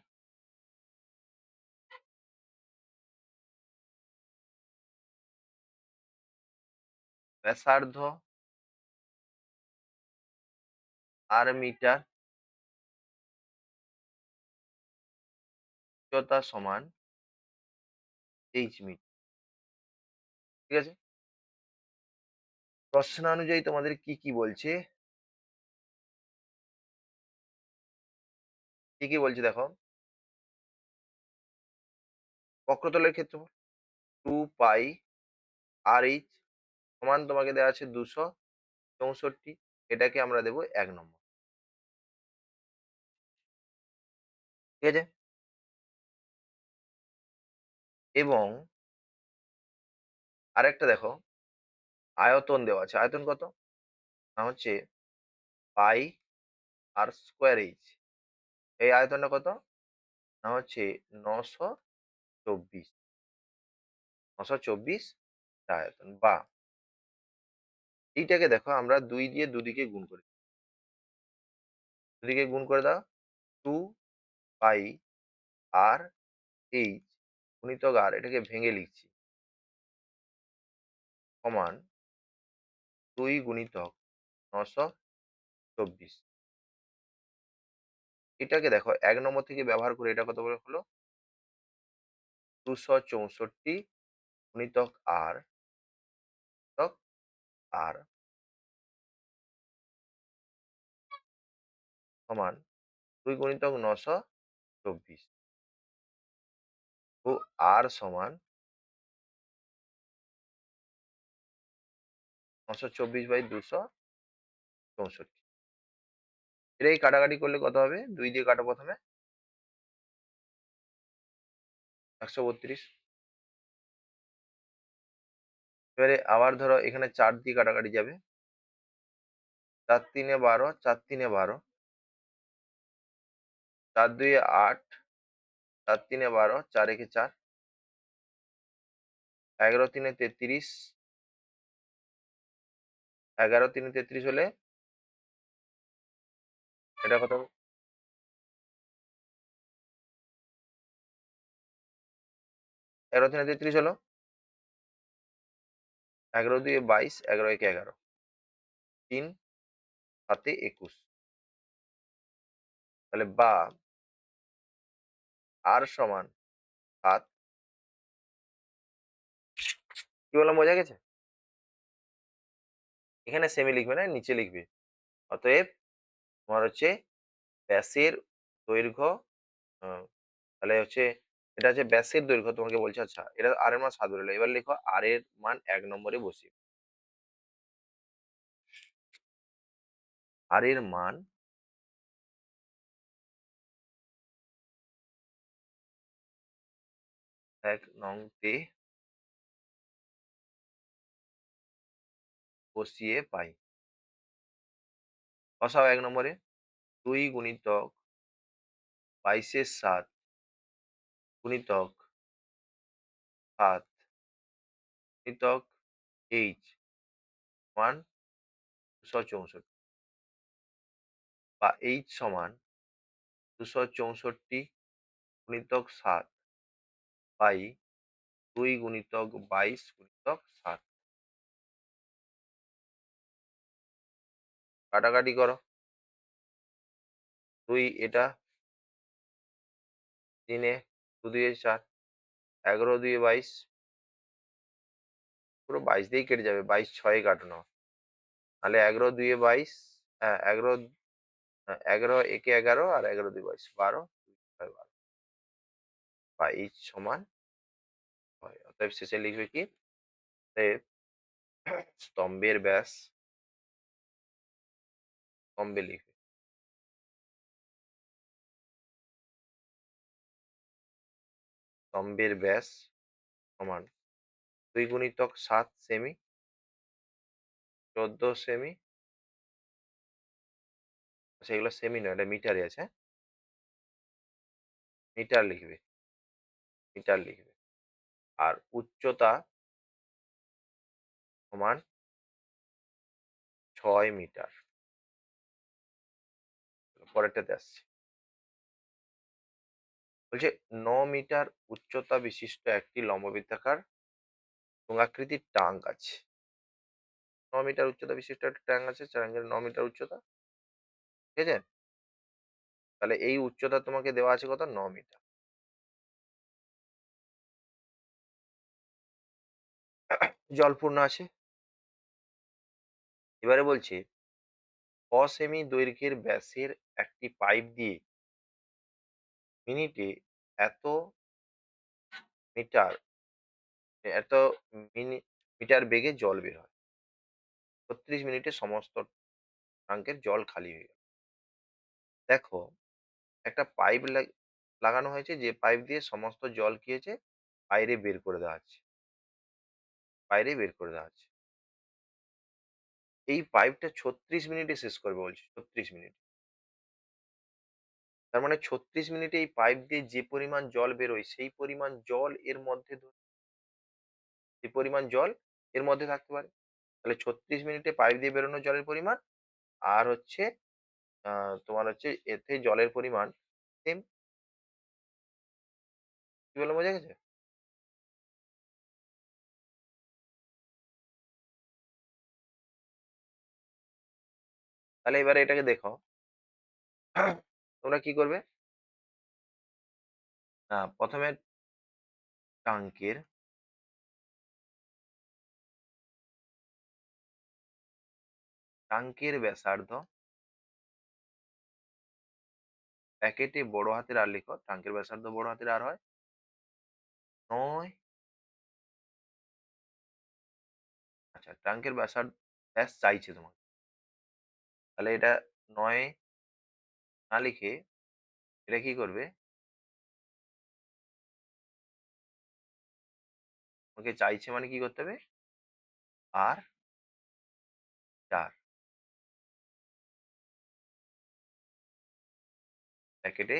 ব্যাসার্ধ আর মিটার, উচ্চতা সমান h মিটার। ঠিক আছে? প্রশ্নানুযায়ী তোমাদের কি কি বলছে? কি কি বলছে দেখো। বক্রতলের ক্ষেত্রফল 2 পাই আর এইচ সমান তোমাকে দেওয়া আছে 264। এটাকে আমরা দেবো 1 নম্বর। ঠিক আছে? এবং আরেকটা দেখো আয়তন দেওয়া আছে। আয়তন কত? না হচ্ছে পাই আর স্কোয়ার এইচ। এই আয়তনটা কত? না হচ্ছে 924। 924 টা আয়তন। বা এইটাকে দেখো আমরা 2 দিয়ে দুদিকে গুণ করি। দুদিকে গুণ করে দাও। 2 পাই আর এইচ গুণিতক আর এটাকে ভেঙে লিখছি সমান 2 গুণিতক 924। এটাকে দেখো 1 নম্বর থেকে ব্যবহার করে এটা কত করে হলো? 264 গুণিতক আর গুণিতক আর সমান 2 গুণিতক 924 ও আর সমান 924/264। এটাই কাটাকাটি করলে কত হবে? 2 দিয়ে কাটো প্রথমে। 132। এবারে আবার ধরো এখানে 4 দিয়ে কাটাকাটি যাবে। 4 3 এ 12, 4 3 এ 12, 4 2 এ 8, 4 3 এ 12, 4 1 এ 4, 11 3 এ 33, 11 3 এ 33 হলে এটা কত? 11 3 এ 33 হলো 11 2 এ 22, 11 1 এ 11, 3 7 এ 21। তাহলে বা আর সমান 7। কি বললাম বোঝা গেছে? এখানে সেমি লিখবে না, নিচে লিখবে। অতএব তোমার হচ্ছে ব্যাসের দৈর্ঘ্য তাহলে হচ্ছে এটা হচ্ছে ব্যাসের দৈর্ঘ্য তোমাকে বলছে। আচ্ছা এটা আর এর মান 7 ধরে এবার লেখো আর এর মান 1 নম্বরে বসিয়ে। আর এর মান ১ নং তে বসিয়ে পাই। বসাও ১ নম্বরে ২ গুণিতক ২২ এর ৭ গুণিতক ৭ গুণিতক h সমান ২৬৪ বা h সমান ২৬৪ গুণিতক ৭ বাই ২ গুণিতক ২২ গুণিতক ৭। কাটাকাটি করো। ২ এটা ৩ এ ২ দুইয়ে ৪, ১১ দুইয়ে ২২, পুরো ২২ দিয়েই কেটে যাবে। ২২ ৬ এ কাটো না। তাহলে ১১ দুইয়ে ২২, ১১ ১১ একে ১১ আর ১১ দুই ২২, ১২, ২ ছয় ১২ বা h সমান ৬। অতএব শেষে লিখবে কি? অতএব স্তম্ভের ব্যাস, স্তম্ভে লিখবে স্তম্ভের ব্যাস সমান ২ গুণিতক ৭ সেমি, ১৪ সেমি, আচ্ছা এগুলো সেমি নয়, এটা মিটারে আছে, হ্যাঁ? মিটার লিখবে, মিটার লিখবে। আর উচ্চতা সমান ৬ মিটার। পরেরটাতে আসছি। বলছে ৯ মিটার উচ্চতা বিশিষ্ট একটি লম্ববৃত্তাকার ঠোঙাকৃতির টাঙ্ক আছে। ৯ মিটার উচ্চতা বিশিষ্ট একটা ট্যাঙ্ক আছে, ট্যাঙ্কের ৯ মিটার উচ্চতা। ঠিক আছে? তাহলে এই উচ্চতা তোমাকে দেওয়া আছে কত? ৯ মিটার। জল পূর্ণ আছে। এবারে বলছে ৬ সেমি দৈর্ঘ্যের ব্যাসের একটি পাইপ দিয়ে মিনিটে এত মিটার এত মিনি মিটার বেগে জল বের হয়। ৩৬ মিনিটে সমস্ত ট্যাঙ্কের জল খালি হয়ে গেল। দেখো একটা পাইপ লাগানো হয়েছে, যে পাইপ দিয়ে সমস্ত জল কি হয়েছে? বাইরে বের করে দেওয়া হচ্ছে। বাইরে বের করে দেওয়া হচ্ছে। এই পাইপটা ৩৬ মিনিটে শেষ করবে বলছে, ৩৬ মিনিট। তার মানে ৩৬ মিনিটে এই পাইপ দিয়ে যে পরিমাণ জল বেরোয় সেই পরিমাণ জল এর মধ্যে যে পরিমাণ জল এর মধ্যে থাকতে পারে। তাহলে ৩৬ মিনিটে পাইপ দিয়ে বেরোনো জলের পরিমাণ আর হচ্ছে তোমার হচ্ছে এতে জলের পরিমাণ সেম। কি বললাম বোঝা গেছে? তাহলে এবারে এটাকে দেখো। তোমরা কি করবে? প্রথমে ট্যাঙ্কের ট্যাঙ্কের ব্যাসার্ধ প্যাকেটে বড় হাতের আর লিখো। ট্যাঙ্কের ব্যাসার্ধ বড় হাতের আর হয় ৯। আচ্ছা ট্যাঙ্কের ব্যাস চাইছে তোমাকে। তাহলে এটা ৯ না লিখে এটা কি করবে? তোমাকে চাইছে মানে কি করতে হবে? আর ৪ প্যাকেটে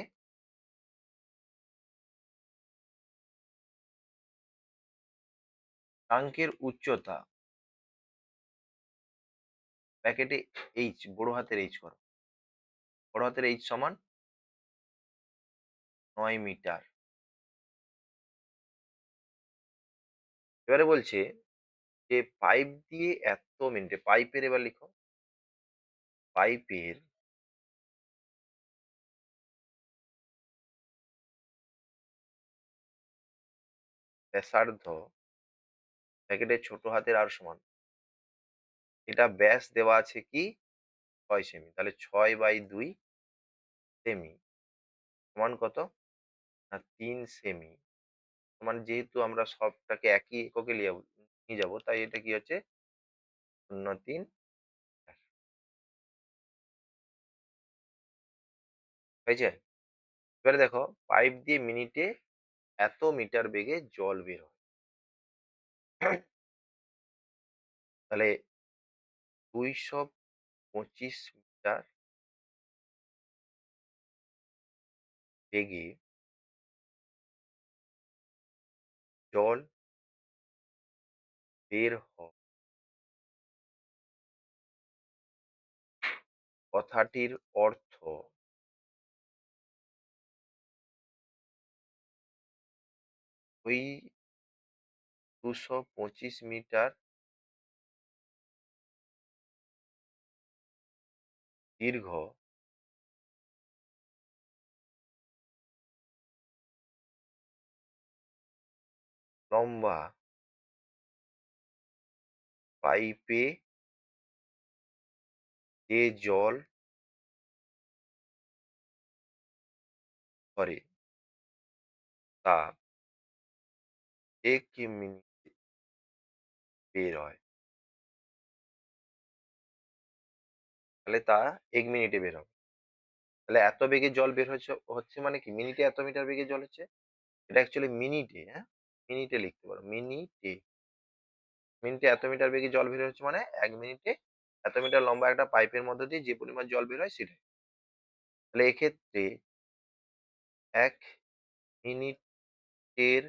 ট্যাঙ্কের উচ্চতা প্যাকেটে এইচ বড় হাতের এইচ করো। বড় হাতের এইচ সমান ৯ মিটার। এবারে বলছে যে পাইপ দিয়ে এত মিনিটে, পাইপের এবার লিখো পাইপের ব্যাসার্ধ প্যাকেটের ছোট হাতের আর সমান, এটা ব্যাস দেওয়া আছে কি ৬ সেমি। তাহলে ৬/২ সেমি সমান কত? না ৩ সেমি। সমান, যেহেতু আমরা সবটাকে একই এককে নিয়ে যাবো তাই এটা কি হচ্ছে ০৩ হয়েছে। এবারে দেখো পাইপ দিয়ে মিনিটে এত মিটার বেগে জল বের হয়। তাহলে ২২৫ মিটার বেগে জল বের হয়। কথাটির অর্থ ওই ২২৫ মিটার দীর্ঘ লম্বা পাইপে যে জল ধরে তা ১ মিনিটে বের হয়। তাহলে তা ১ মিনিটে বের হবে। তাহলে এত বেগে জল বের হচ্ছে মানে কি? মিনিটে এত মিটার বেগে জল হচ্ছে। এটা অ্যাকচুয়ালি মিনিটে, হ্যাঁ? মিনিটে লিখতে পারো। মিনিটে। মিনিটে এত মিটার বেগে জল বের হচ্ছে মানে ১ মিনিটে এত মিটার লম্বা একটা পাইপের মধ্য দিয়ে যে পরিমাণ জল বের হয় সেটাই। তাহলে এক্ষেত্রে ১ মিনিটের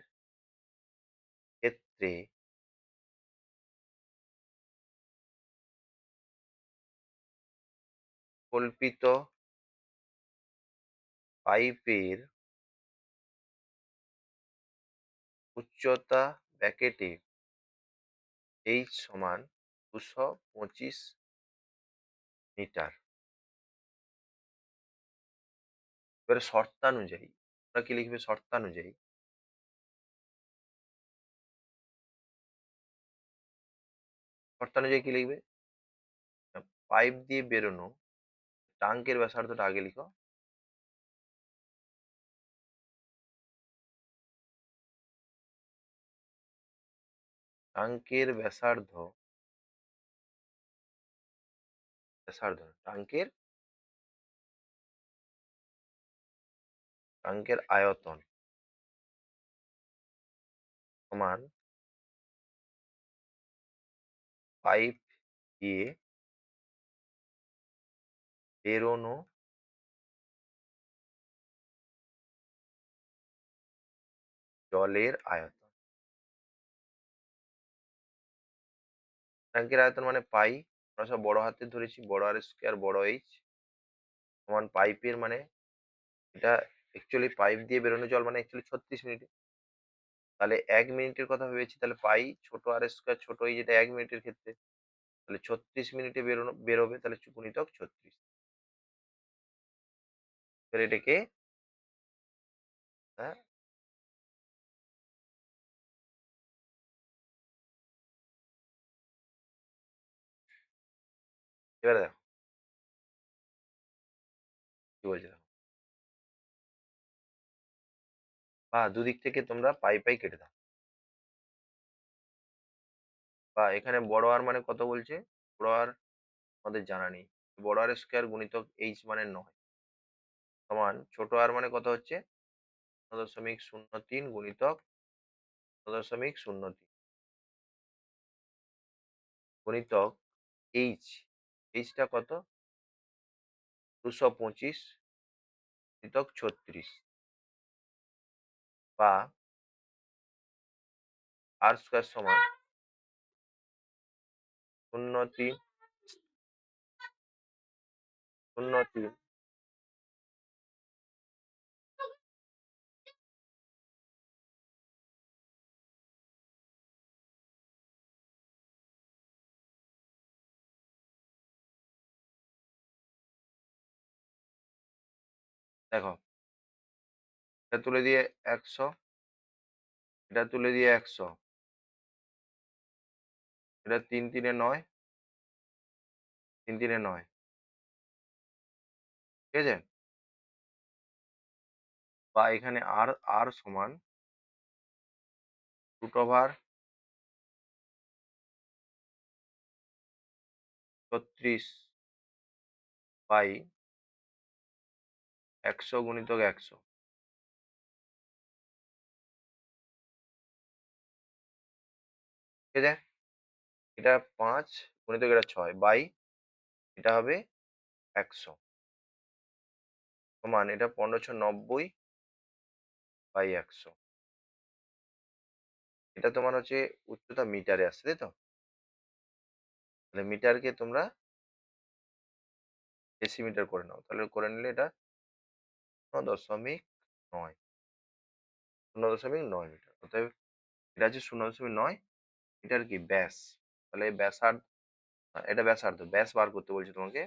ক্ষেত্রে কল্পিত পাইপের উচ্চতা ব্র্যাকেটে h সমান ২২৫ মিটার। এবারে শর্তানুযায়ী তোমরা কি লিখবে শর্তানুযায়ী? শর্তানুযায়ী কি লিখবে? পাইপ দিয়ে বেরোনো টাঙ্কের ব্যাসার্ধটা আগে লিখো। টাঙ্কের ব্যাসার্ধ টাঙ্কের আয়তন সমান পাইপ দিয়ে বেরোনো জলের আয়তন। ট্যাংকের আয়তন মানে পাই, আমরা সব বড় হাতে ধরেছি, বড় আর স্কোয়ার বড় এইচ সমান পাইপের মানে এটা অ্যাকচুয়ালি পাইপ দিয়ে বেরোনো জল মানে অ্যাকচুয়ালি ৩৬ মিনিটে। তাহলে ১ মিনিটের কথা ভেবেছি, তাহলে পাই ছোট আর স্কোয়ার ছোট এই যেটা ১ মিনিটের ক্ষেত্রে, তাহলে ৩৬ মিনিটে বেরোবে তাহলে গুণিতক ৩৬। এবার এটাকে হ্যাঁ, এবারে দেখো কি বলছে দেখো। বা দুদিক থেকে তোমরা পাই কেটে দাও। বা এখানে বড় আর মানে কত বলছে? বড় আর আমাদের জানা নেই। বড় আর স্কোয়ার গুণিতক এইচ মানে ৯ সমান ছোট আর মানে কত হচ্ছে? ০.০৩ গুণিতক ০.০৩ গুণিতক এইচ। এইচটা কত? ২২৫ গুণিতক ৩৬ বা আর স্কোয়ার সমান ০.৩ দেখো, এটা তুলে দিয়ে ১০০, এটা তুলে দিয়ে ১০০, এটা ৩ ৩ এ ৯, ৩ ৩ এ ৯, ঠিক আছে? বা এখানে আর আর সমান √৩৬ বাই ১০০ গুণিতক ১০০ ঠিক আছে? এটা ৫ গুণিতক এটা ৬ বাই এটা হবে ১০০ সমান এটা ১৫৯০ বাই ১০০। এটা তোমার হচ্ছে উচ্চতা মিটারে আসছে, তাই তো? তাহলে মিটারকে তোমরা ডেসিমিটার করে নাও। তাহলে করে নিলে এটা ০.৯ ০.৯ মিটার। অতএব এটা হচ্ছে ০.৯ মিটার কি ব্যাস। তাহলে ব্যাসার্ধ এটা ব্যাসার্ধ। ব্যাস বার করতে বলছে তোমাকে।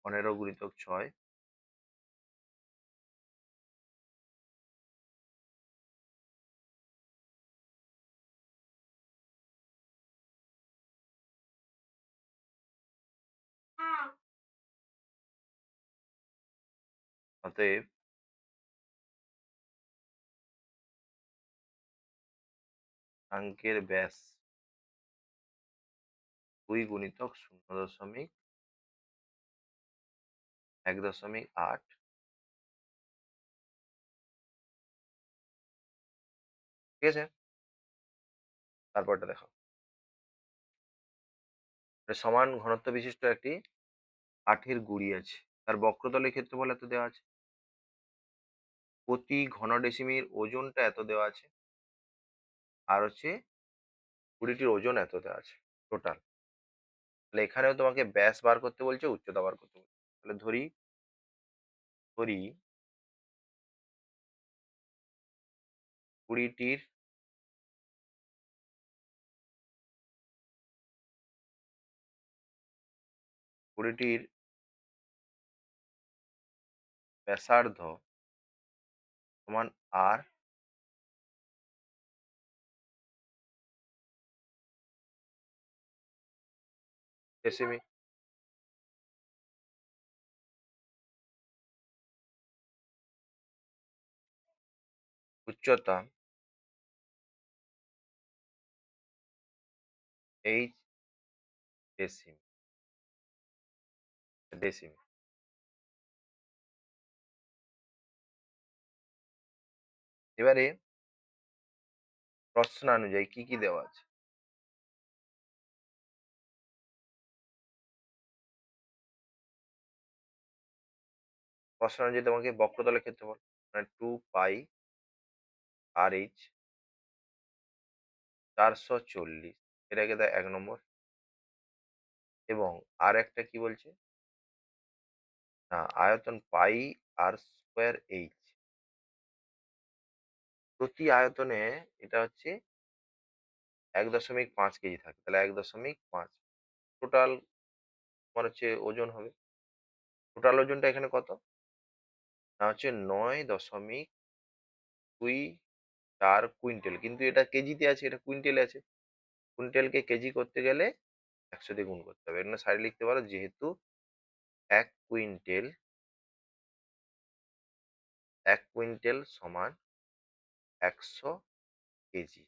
১৫ গুণিতক ৬ অতএব অঙ্কের ব্যাস ২ গুণিতক ০.১.৮ ঠিক আছে? তারপরটা দেখো। এটা সমান ঘনত্ব বিশিষ্ট একটি কাঠের গুঁড়ি আছে। তার বক্রতলের ক্ষেত্রফল এত দেওয়া আছে। প্রতি ঘন ডেসিমির ওজনটা এত দেওয়া আছে। আর হচ্ছে গুঁড়িটির ওজন এত দেওয়া আছে টোটাল। তাহলে এখানেও তোমাকে ব্যাস বার করতে বলছে, উচ্চতা বার করতে বলছে। তাহলে ধরি ধরি গুঁড়িটির গুঁড়িটির ব্যাসার্ধ সমান আর ডেসিমি উচ্চতা এইচ ডেসিমি ডেসিমি। এবারে প্রশ্নানুযায়ী কি কি দেওয়া আছে? প্রশ্নানুযায়ী তোমাকে বক্রতলের ক্ষেত্রফল মানে 2 পাই আর এইচ ৪৪০ এটাকে দেয় ১ নম্বর। এবং আর একটা কি বলছে? না, আয়তন পাই আর স্কোয়ার এইচ। প্রতি আয়তনে এটা হচ্ছে ১.৫ কেজি থাকে। তাহলে ১.৫ টোটাল তোমার হচ্ছে ওজন হবে। টোটাল ওজনটা এখানে কত? না হচ্ছে ৯.২৪ কুইন্টাল। কিন্তু এটা কেজিতে আছে, এটা কুইন্টালে আছে। কুইন্টালকে কেজি করতে গেলে ১০০ দিয়ে গুণ করতে হবে। এখানে সাইডে লিখতে পারো যেহেতু ১ কুইন্টাল ১ কুইন্টাল সমান ১০০ কেজি।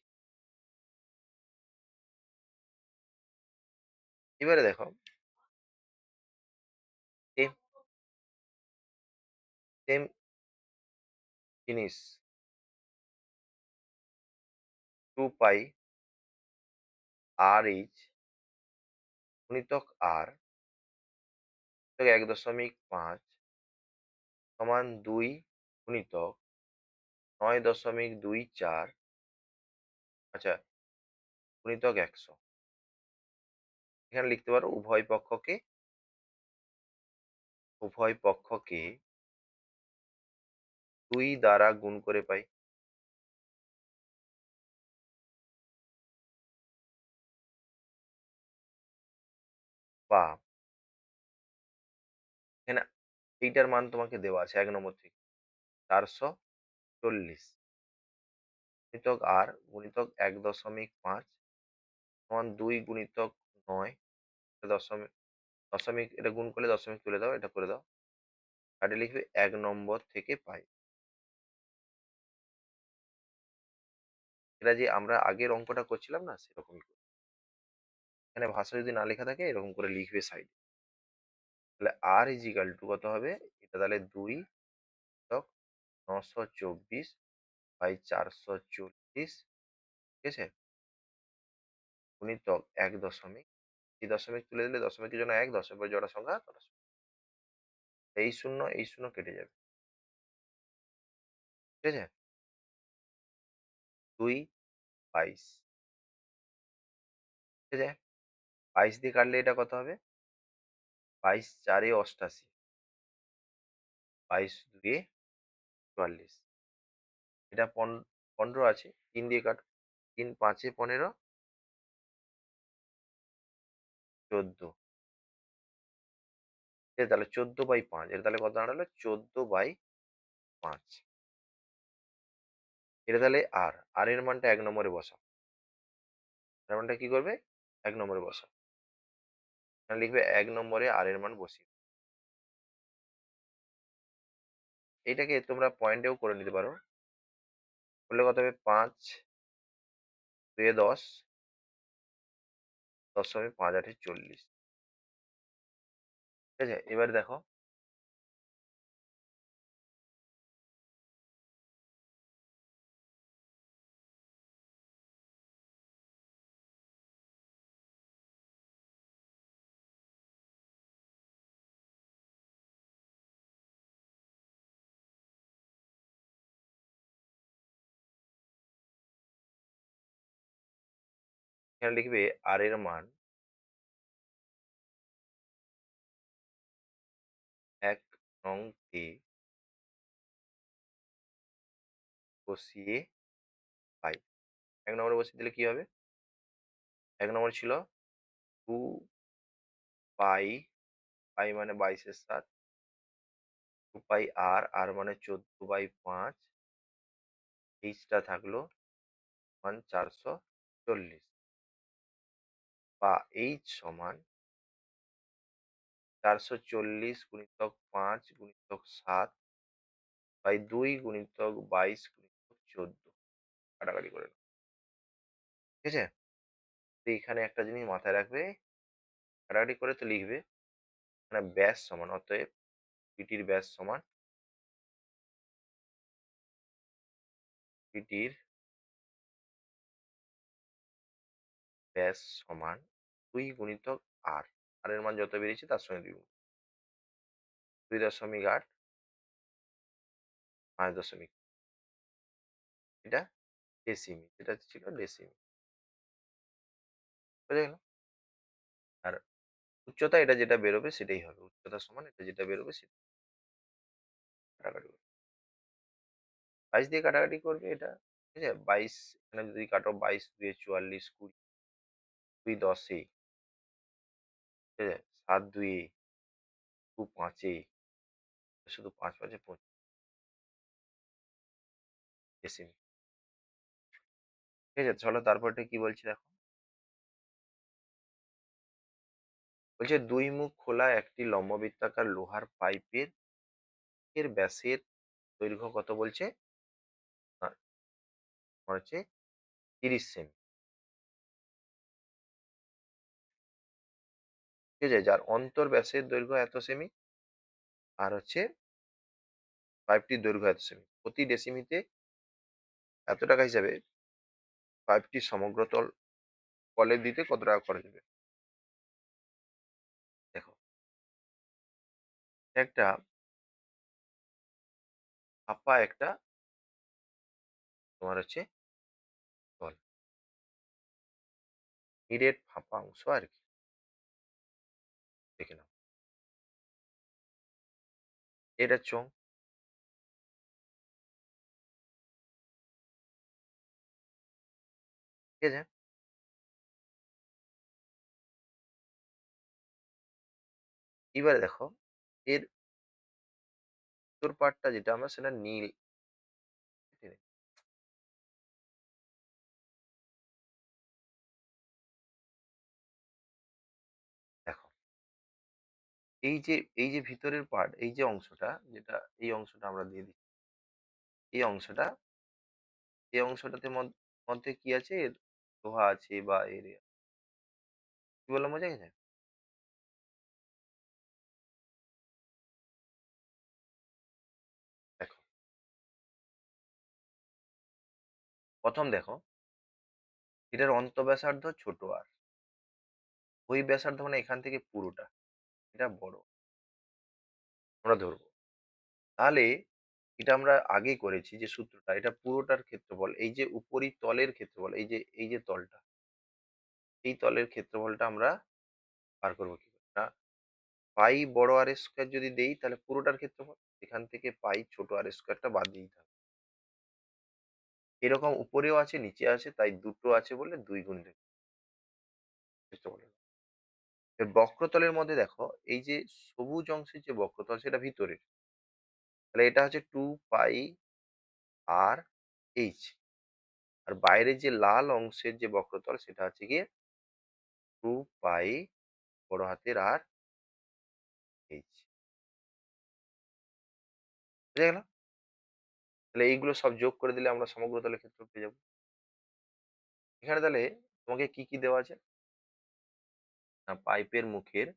এবারে দেখো সেম সেম জিনিস 2 পাই আর এইচ গুণিতক আর ১.৫ সমান ২ গুণিতক ৯.২৪ আচ্ছা গুণিতক ১০০। এখানে লিখতে পারো উভয় পক্ষকে ২ দ্বারা গুণ করে পাই। বা এখানে এইটার মান তোমাকে দেওয়া আছে ১ নম্বর থেকে ৪৪০ গুণিতক আর গুণিতক ১.৫ সমান ২ গুণিতক ৯ দশমিক দশমিক এটা গুণ করলে দশমিক তুলে দাও, এটা করে দাও। আর এটা লিখবে ১ নম্বর থেকে পাই। এটা যে আমরা আগের অঙ্কটা করছিলাম না সেরকমই। এখানে ভাষা যদি না লেখা থাকে এরকম করে লিখবে সাইডে। তাহলে আর ইজিক্যাল টু কত হবে? এটা তাহলে ২ ছক ৯২৪ বাই ৪৪০, ঠিক আছে? গুণিতক ১ দশমিক, এই দশমিক তুলে দিলে দশমিকের জন্য ১, দশমিকের জোড়া সংখ্যা তটা সংখ্যা। এই শূন্য কেটে যাবে। ঠিক আছে? ২, ২২, ঠিক আছে? ২২ দিয়ে কাটলে এটা কত হবে? ২২ ৪ এ ৮৮, ২২ ২ এ ৪৪। এটা ১৫ আছে, ৩ দিয়ে কাটো। ৩ ৫ এ ১৫, ১৪। ঠিক আছে? তাহলে ১৪/৫। এটা তাহলে কত দাঁড়ালো? ১৪/৫। এটা তাহলে আর। আর এর মানটা ১ নম্বরে বসাও। আর এর মানটা কি করবে? ১ নম্বরে বসাও। এখানে লিখবে ১ নম্বরে আর এর মান বসিয়ে। এইটাকে তোমরা পয়েন্টেও করে নিতে পারো। করলে কত হবে? ৫, ২ এ ১০, ১০.৫ ৮ ৪০। ঠিক আছে? এবার দেখো, এখানে লিখবে আর এর মান ১ নং কে বসিয়ে পাই। ১ নম্বরে বসিয়ে দিলে কি হবে? ১ নম্বর ছিল 2 পাই, পাই মানে ২২ এর ৭, 2 পাই আর, আর মানে ১৪/৫, এইচটা থাকলো মান ৪৪০, বা এইচ সমান ৪৪০ গুণিতক ৫ গুণিতক ৭ বাই ২ গুণিতক ২২ গুণিতক ১৪। কাটাকাটি করে নাও। ঠিক আছে? তো এখানে একটা জিনিস মাথায় রাখবে, কাটাকাটি করে তো লিখবে, মানে ব্যাস সমান, অতএব পিটির ব্যাস সমান, পিটির ব্যাস সমান ২ গুণিতক আর। আর এর মান যত বেরিয়েছে তার সঙ্গে ২ গুণ। ২.৮, ৫ দশমিক। এটা ডেসিমি, এটা ছিল ডেসিমি। বোঝা গেল? আর উচ্চতা এটা যেটা বেরোবে সেটাই হবে। উচ্চতা সমান এটা যেটা বেরোবে সেটা। কাটাকাটি করবে। ২২ দিয়ে কাটাকাটি করবে এটা। ঠিক আছে? ২২ এখানে যদি কাটো, ২২ ২ এ ৪৪, ২০, ২ ১০ এ, ঠিক আছে? ৭ ২ এ, ২ ৫ এ, শুধু ৫ ৫ এ ২৫ ডেসিমি। ঠিক আছে? চলো তারপরটা কি বলছে দেখো। বলছে ২ মুখ খোলা একটি লম্ববৃত্তাকার লোহার পাইপের এর ব্যাসের দৈর্ঘ্য কত বলছে? না, হচ্ছে ৩০ সেমি। ঠিক আছে? যার অন্তর ব্যাসের দৈর্ঘ্য এত সেমি, আর হচ্ছে পাইপটির দৈর্ঘ্য এত সেমি। প্রতি ডেসিমিতে এত টাকা হিসাবে পাইপটির সমগ্র কলের দিতে কত টাকা খরচ হবে? দেখো, একটা ফাঁপা একটা তোমার হচ্ছে তল, নিরেট ফাঁপা অংশ আর কি। দেখে নাও, এটা চোঙ। ঠিক আছে? এবারে দেখো, এর উত্তর পাটটা যেটা আমরা সেটা নীল। ঠিক আছে? দেখো, এই যে ভিতরের পার্ট, এই যে অংশটা, যেটা এই অংশটা আমরা দিয়ে দিচ্ছি, এই অংশটা, এই অংশটাতে মধ্যে কি আছে? এর লোহা আছে বা এর, কি বললাম বোঝা গেছে? প্রথম দেখো, এটার অন্তঃব্যাসার্ধ ছোট আর, ওই ব্যাসার্ধ মানে এখান থেকে পুরোটা, এটা বড় আমরা ধরবো। তাহলে এটা আমরা আগেই করেছি যে সূত্রটা, এটা পুরোটার ক্ষেত্রফল, এই যে উপরিতলের ক্ষেত্রফল, এই যে তলটা, এই তলের ক্ষেত্রফলটা আমরা বার করবো কি করে না, পাই বড় আর স্কোয়ার যদি দেই তাহলে পুরোটার ক্ষেত্রফল, এখান থেকে পাই ছোট আর স্কোয়ারটা বাদ দিয়ে দিতে হবে। এরকম উপরেও আছে নিচে আছে, তাই দুটো আছে বলে দুই গুণ দেব ক্ষেত্রফল হলো। এর বক্রতলের মধ্যে দেখো, এই যে সবুজ অংশের যে বক্রতল সেটা ভিতরের, তাহলে এটা হচ্ছে টু পাই আর এইচ, আর বাইরে যে লাল অংশের যে বক্রতল সেটা হচ্ছে গিয়ে টু পাই বড় হাতের আর এইচ। বুঝা গেল? তাহলে এইগুলো সব যোগ করে দিলে আমরা সমগ্র তলের ক্ষেত্রফল পেয়ে যাবো। এখানে তাহলে তোমাকে কি কি দেওয়া আছে না, পাইপের মুখের,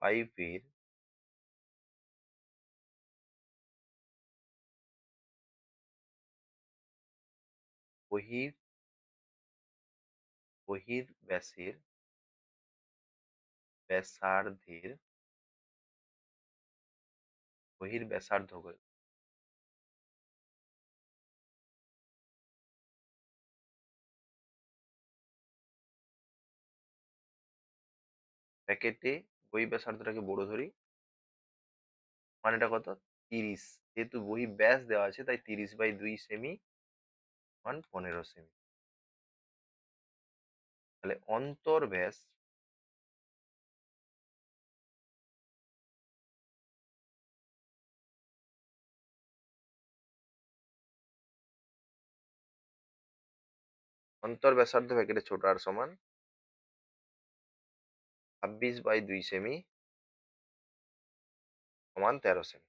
পাইপের বহির বহির্ব্যাসের ব্যাসার্ধের বহির্ব্যাসার্ধ করে প্যাকেটে বহির্ব্যাসার্ধটাকে বড় ধরি, মানেটা কত, 30, যেহেতু বহির্ব্যাস দেওয়া আছে তাই 30/2 সেমি মান 15 সেমি। তাহলে অন্তর্ব্যাস, অন্তর্ব্যাসার্ধ প্যাকেটের ছোট আর সমান 26/2 সেমি সমান 13 সেমি।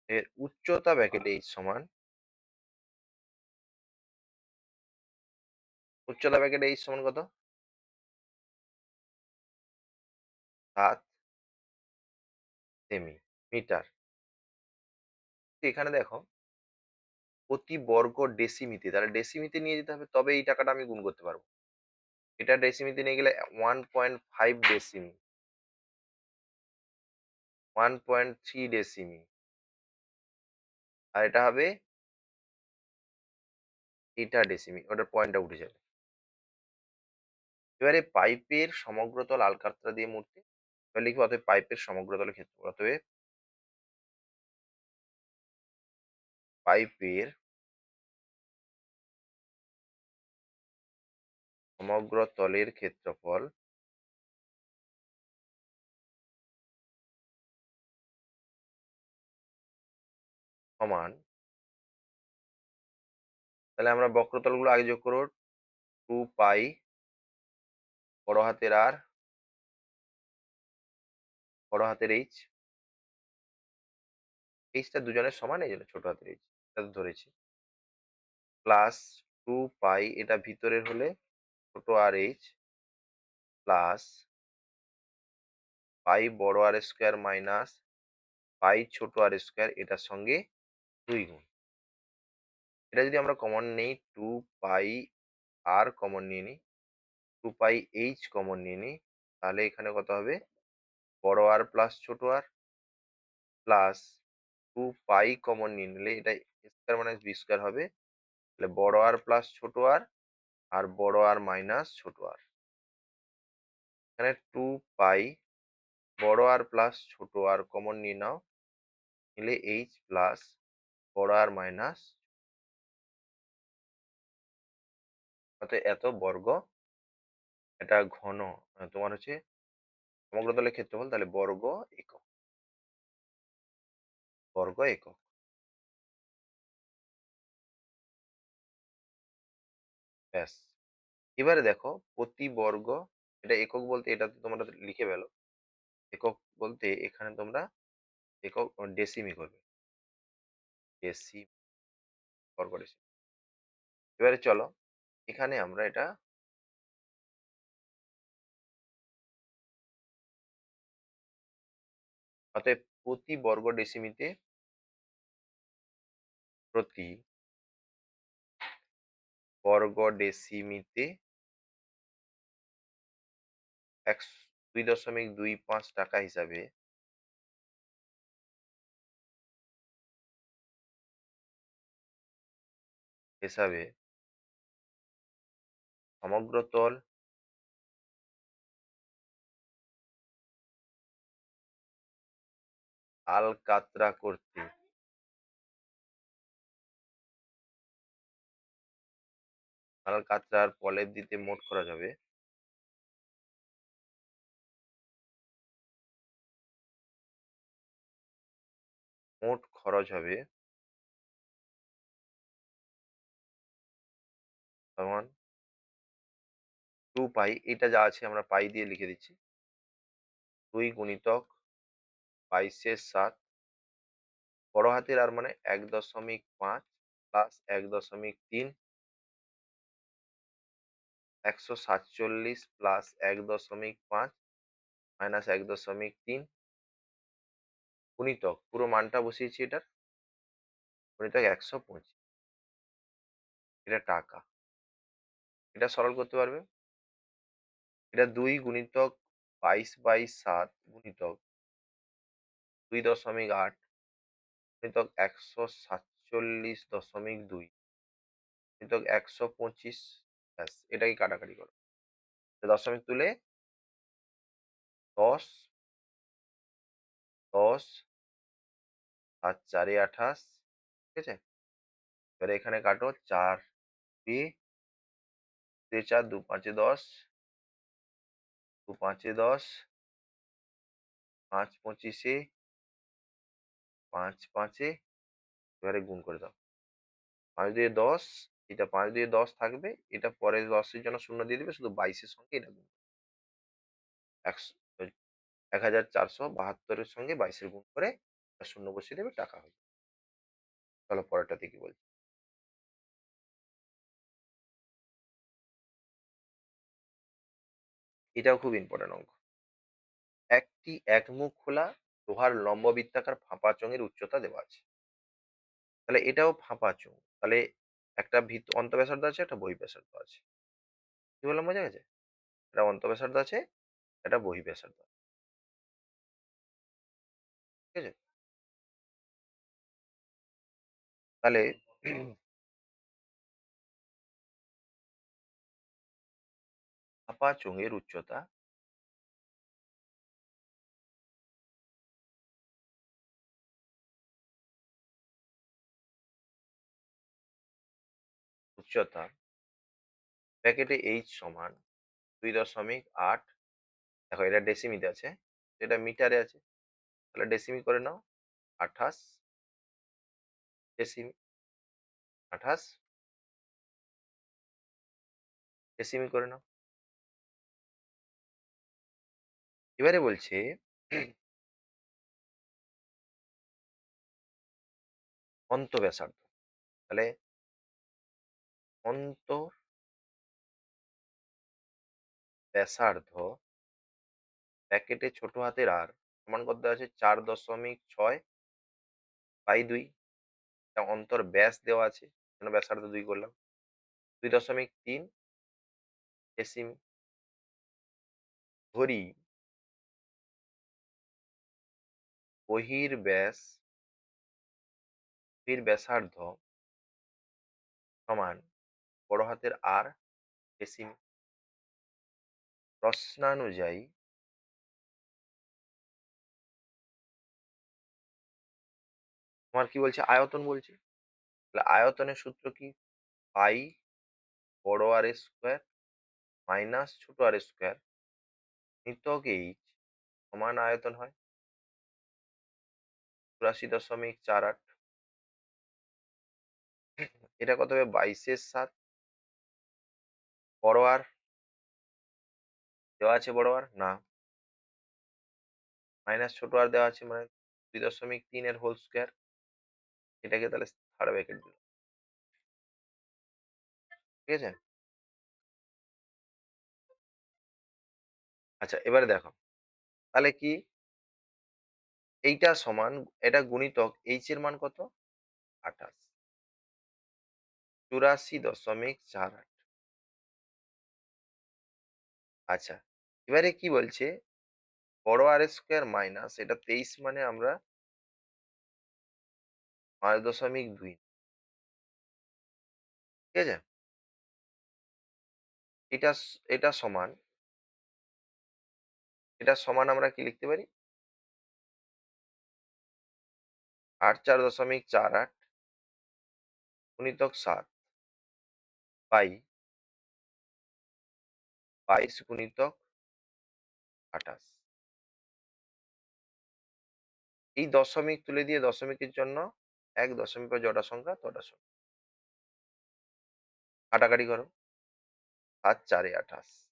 এর উচ্চতা ব্যাকেটে এইচ সমান, উচ্চতা ব্যাকেটে এইচ সমান কত, 7 সেমি মিটার। এখানে দেখো প্রতি বর্গ ডেসিমিতে, তাহলে ডেসিমিতে নিয়ে যেতে হবে তবে এই টাকাটা আমি গুণ করতে পারবো। এটা ডেসিমিতে নিয়ে গেলে 1.5 ডেসিমি, 1.3 ডেসিমি, আর এটা হবে এটা ডেসিমি, ওটার পয়েন্টটা উঠে যাবে। এবারে পাইপের সমগ্রতল আলকাতরা দিয়ে মুড়তে, এবার লিখবো অতএব পাইপের সমগ্রতলের ক্ষেত্রফল, অতএব পাইপের সমগ্র তলের ক্ষেত্রফল সমান, তাহলে আমরা বক্রতলগুলো আগে যোগ করবো, টু পাই বড় হাতের আর বড় হাতের এইচ, এইচটা দুজনের সমান এই জন্য ছোট হাতের এইচ এটা তো ধরেছি, প্লাস টু পাই এটা ভিতরের হলে ছোট আর এইচ, প্লাস পাই বড় আর স্কোয়ার মাইনাস পাই ছোট আর স্কোয়ার, এটার সঙ্গে 2 গুণ। এটা যদি আমরা কমন নেই, টু পাই আর কমন নিয়ে নিই, টু পাই এইচ কমন নিয়ে নিই, তাহলে এখানে কত হবে, বড় আর প্লাস ছোট আর, প্লাস টু পাই কমন নিয়ে নিলে এটা স্কোয়ার মাইনাস বি স্কোয়ার হবে, তাহলে বড় আর প্লাস ছোট আর বড় আর মাইনাস ছোট আর, এখানে টু পাই বড় আর প্লাস ছোট আর কমন নিয়ে নাও, নিলে এইচ প্লাস বড় আর মাইনাস, অর্থাৎ এত বর্গ, এটা ঘন, তোমার হচ্ছে সমগ্র তলের ক্ষেত্রফল, তাহলে বর্গ একক, বর্গ একক। ব্যাস। এবারে দেখো প্রতি বর্গ, এটা একক বলতে এটা তো তোমরা লিখে ফেলো, একক বলতে এখানে তোমরা একক ডেসিমি করবে, ডেসি বর্গ ডেসিমি। এবারে চলো এখানে আমরা এটা অতএব প্রতি বর্গ ডেসিমিতে ২.২৫ টাকা হিসাবে সমগ্রতল আলকাতরা করতে আলকাতরার প্রলেপ দিতে মোট খরচ হবে সমান 2 পাই। এটা যা আছে আমরা পাই দিয়ে লিখে দিচ্ছি। 2 গুণিতক 22/7 বড় হাতের আর মানে ১.৫ প্লাস ১.৩ ১৪৭ প্লাস ১.৫ মাইনাস ১.৩ গুণিতক পুরো মানটা বসিয়েছি এটার গুণিতক ১২৫ এটা টাকা। এটা সরল করতে পারবে। এটা ২ গুণিতক ২২/৭ গুণিতক ২.৮ গুণিতক ১৪৭.২ গুণিতক ১২৫ ব্যাস এটাই কাটাকাটি করো। দশমিক তুলে ১০ ১০ আর ৪ এ ২৮ ঠিক আছে। এবারে এখানে কাটো ৪ দিয়ে ৪ ২ ৫ এ ১০ ২ ৫ এ ১০ ৫ ২৫ এ ৫ ৫ এ এবারে গুণ করে দাও। ৫ দিয়ে ১০ এটা ৫ দিয়ে ১০ থাকবে। এটা পরে ১০ এর জন্য শূন্য দিয়ে দিবে। শুধু ২২ এর সঙ্গে এটা গুণ। ১,৪৭২ এর সঙ্গে ২২ এর গুণ করে শূন্য বসিয়ে দেবে টাকা হয়ে যাবে। চলো পরেরটাতে কি বলছে। এটাও খুব ইম্পর্টেন্ট অঙ্ক। একটি একমুখ খোলা লোহার লম্ব বৃত্তাকার ফাঁপা চোঙের উচ্চতা দেওয়া আছে। তাহলে এটাও ফাঁপা চোঙ। তাহলে একটা অন্তঃব্যাসার্ধ আছে, একটা বহিঃব্যাসার্ধ আছে। কি বললাম বোঝা গেছে? একটা অন্তঃব্যাসার্ধ আছে, একটা বহিঃব্যাসার্ধ আছে। ঠিক আছে? তাহলে ফাঁপা চোঙের উচ্চতা ব্র্যাকেটে এইচ সমান ২.৮। দেখো এটা ডেসিমিতে আছে, এটা মিটারে আছে। তাহলে ডেসিমি করে নাও। ২৮ ডেসিমি ২৮ ডেসিমি করে নাও। এবারে বলছে অন্তঃব্যাসার্ধ। তাহলে অন্তঃব্যাসার্ধ ব্র্যাকেটে ছোট হাতের আর সমান কত দেওয়া আছে ৪.৬ বাই ২। এটা অন্তর্ব্যাস দেওয়া আছে, জন্য ব্যাসার্ধ ২ করলাম। ২.৩ ডেসিমি। ধরি বহির্ব্যাস ব্যাসার্ধ সমান বড় হাতের আর ডেসিমি। প্রশ্নানুযায়ী তোমার কি বলছে আয়তন বলছে। তাহলে আয়তনের সূত্র কি? পাই বড় আর স্কোয়ার মাইনাস ছোট আর স্কোয়ার নিতক এইচ সমান আয়তন হয় ৮৪.৪৮। এটা কত হবে ২২/৭। বড় আর দেওয়া আছে, বড় আর না মাইনাস ছোট আর দেওয়া আছে মানে ২.৩ এর হোল স্কোয়ার। এটাকে তাহলে থার্ড ব্র্যাকেট দিল। ঠিক আছে। আচ্ছা এবারে দেখো তাহলে কি এইটা সমান এটা গুণিতক h এর মান কত? ২৮। ৮৪.৪৮। আচ্ছা। এবারে কি বলছে? বড় আর স্কোয়ার মাইনাস এটা ২৩ মানে আমরা ৫.২। ঠিক আছে? এটা এটা সমান এটা সমান আমরা কি লিখতে পারি? ৮৪.৪৮ গুণিতক ৭ বাই ২২ গুণিতক ২৮। এই দশমিক তুলে দিয়ে দশমিকের জন্য ১ দশমিক পর যটা সংখ্যা তটা সংখ্যা। কাটাকাটি করো। ৭ ৪ এ ২৮।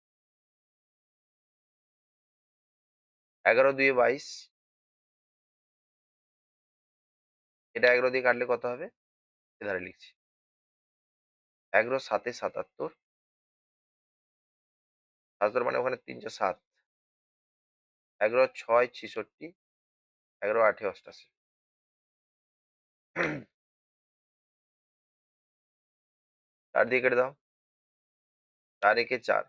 ১১ ২ এ ২২। এটা ১১ দিয়ে কাটলে কত হবে? এধারে লিখছি। ১১ ৭ এ ৭৭। ৭৭ মানে ওখানে ৩ টা ৭। ১১ ৬ ৬৬। ১১ ৮ এ ৮৮। ৪ দিয়ে কেটে দাও। ৪ একে ৪।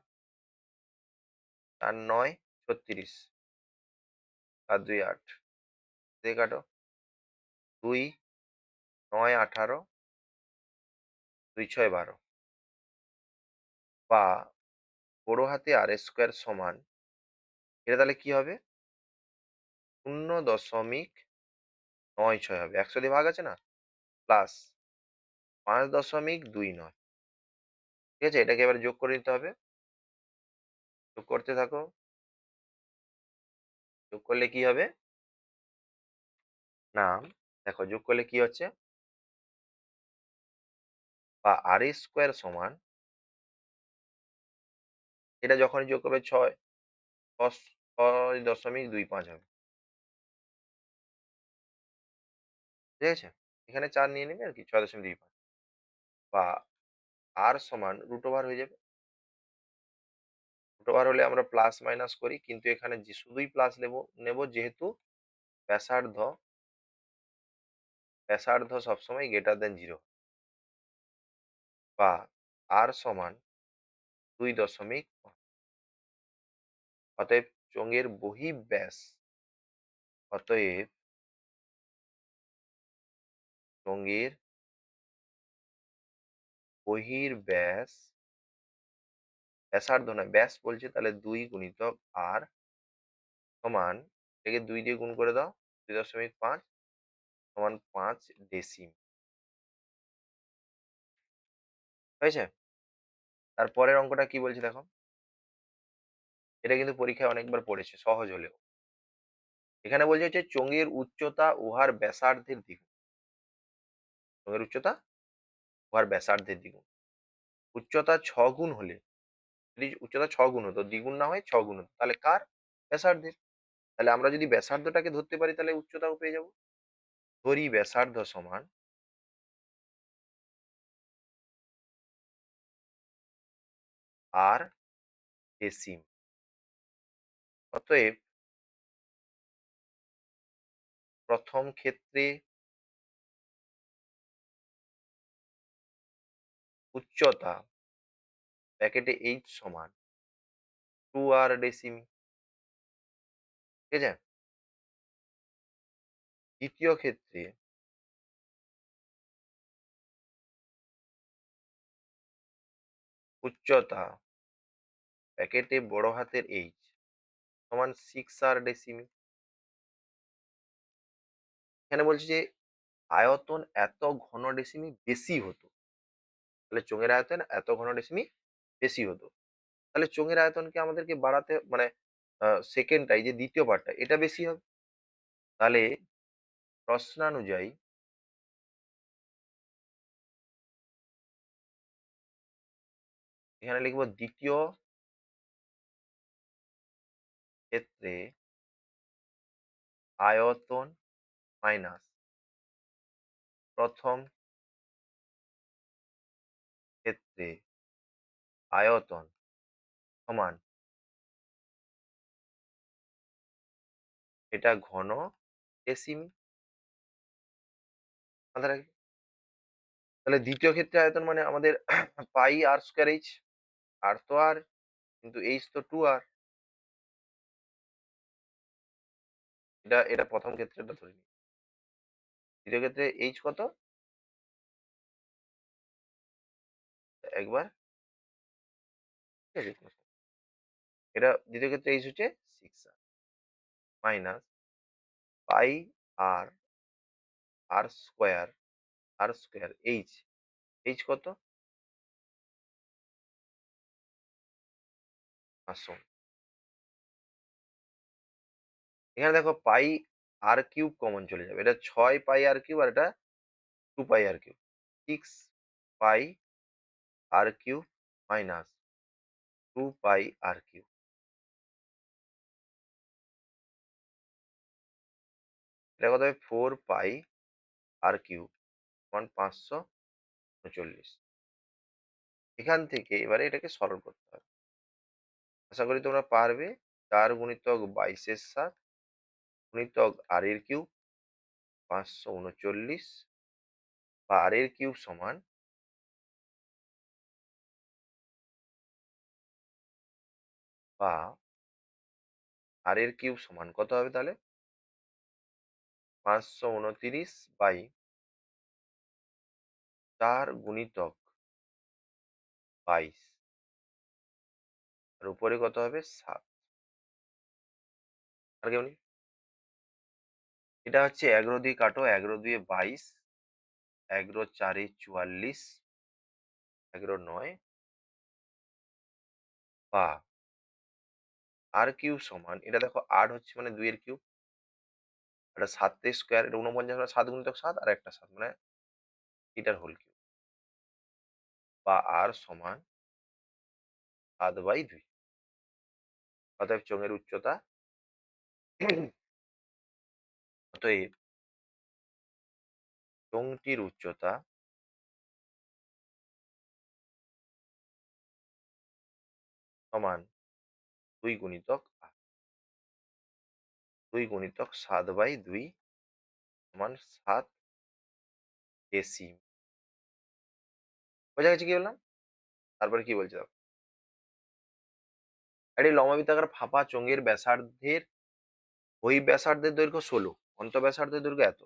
৪ ৯ ৩৬। ৭ ২ ৮। দিয়ে কাটো। ২ ৯ ১৮। ২ ৬ ১২। বা বড় হাতে আর স্কোয়ার সমান এটা তাহলে কি হবে? ০.৯৬ হবে। ১০০ দিয়ে ভাগ আছে না? প্লাস ৫.২৯। ঠিক আছে? এটাকে এবার যোগ করে নিতে হবে। যোগ করতে থাকো। যোগ করলে কি হবে? না, দেখো যোগ করলে কি হচ্ছে? বা আর স্কোয়ার সমান এটা যখনই যোগ করবে ৬.২৫ হবে। ঠিক আছে? এখানে ৪ নিয়ে নিবে আরকি ৬.২৫ বা আর সমান রুট ওভার হয়ে যাবে। রুট ওভার হলে আমরা প্লাস মাইনাস করি কিন্তু এখানে যে শুধুই প্লাস নেব যেহেতু ব্যাসার্ধ সবসময় গ্রেটার দ্যান 0 বা আর সমান ২.৫। অতএব চোঙের বহিঃব্যাস অতএব চোঙের বহির্ব্যাস ব্যাসার্ধ নয় ব্যাস বলছে তাহলে ২ গুণিতক আর সমান এটাকে ২ দিয়ে গুণ করে দাও ২.৫ সমান ৫ ডেসিম। হয়েছে? তারপরের অঙ্কটা কি বলছে দেখো। এটা কিন্তু পরীক্ষায় অনেকবার পড়েছে সহজ হলেও। এখানে বলছে হচ্ছে চোঙের উচ্চতা উহার ব্যাসার্ধের দ্বিগুণ। চোঙের উচ্চতা উহার ব্যাসার্ধের দ্বিগুণ। উচ্চতা ৬ গুণ হলে যদি উচ্চতা ৬ গুণ হতো দ্বিগুণ না হয় ৬ গুণ হতো তাহলে কার? ব্যাসার্ধের। তাহলে আমরা যদি ব্যাসার্ধটাকে ধরতে পারি তাহলে উচ্চতাও পেয়ে যাবো। ধরি ব্যাসার্ধ সমান আর ডেসিম। অতএব প্রথম ক্ষেত্রে উচ্চতা ব্র্যাকেটে h সমান 2r ডেসিমি। ঠিক আছে? দ্বিতীয় ক্ষেত্রে উচ্চতা ব্র্যাকেটে বড় হাতের h সমান 6r ডেসিমি। এখানে বলছে যে আয়তন এত ঘন ডেসিমি বেশি হতো। তাহলে চোঙের আয়তন এত ঘন ডেসিমি বেশি হতো। তাহলে চোঙের আয়তনকে আমাদেরকে বাড়াতে মানে সেকেন্ডটা এই যে দ্বিতীয় পার্টটা এটা বেশি হবে। তাহলে প্রশ্নানুযায়ী এখানে লিখব দ্বিতীয় ক্ষেত্রে আয়তন মাইনাস প্রথম ক্ষেত্রে আয়তন সমান এটা ঘন এ সেমি। মাথায় রাখবি। তাহলে দ্বিতীয় ক্ষেত্রে আয়তন মানে আমাদের পাই আর স্কয়ার এইচ। আর তো আর, কিন্তু এইচ তো 2r। এটা প্রথম ক্ষেত্রেটা ধরে নিই। দ্বিতীয় ক্ষেত্রে এইচ কত? একবার, ঠিক আছে? এটা দ্বিতীয় ক্ষেত্রে এইচ হচ্ছে 6r মাইনাস পাই আর, আর স্কয়ার এইচ। এইচ কত? 500। এখানে দেখো পাই আর কিউব কমন চলে যাবে। এটা 6 পাই আর কিউব আর এটা 2 পাই আর কিউব। 6 পাই আর কিউব মাইনাস 2 পাই আর কিউব। এটা কত হবে? 4 পাই আর কিউব সমান 539। এখান থেকে এবারে এটাকে সরল করতে হবে। আশা করি তোমরা পারবে। 4 গুণিতক 22 এর 7 গুণিতক আর এর কিউব 539 বা আর এর কিউব সমান বা আর এর কিউব সমান কত হবে তাহলে? 529 বাই 4 গুণিতক 22 আর উপরে কত হবে? 7। আর কেমনি? এটা হচ্ছে 11 দিয়ে কাটো, 11 দুয়ে 22, 11 চারে 44, 11 9 বা আর কিউব সমান, এটা দেখো 8 হচ্ছে মানে 2 এর কিউব, এটা 7 এর স্কয়ার, এটা 49 মানে 7 গুণিতক 7 আর একটা 7 মানে এটার হোল কিউব বা আর সমান 7/2। অতএব চোঙের উচ্চতা অতএব চোঙটির উচ্চতা সমান 2 গুণিতক 2 গুণিতক 7/2 সমান 7 ডেসিম। বোঝা গেছে কি বললাম? তারপরে কি বলছে দেখো। একটি লম্বাবৃত্তাকার ফাঁপা চোঙের ব্যাসার্ধের ব্যাসার্ধের দৈর্ঘ্য 16, অন্ত ব্যাসার্ধের দৈর্ঘ্য এত।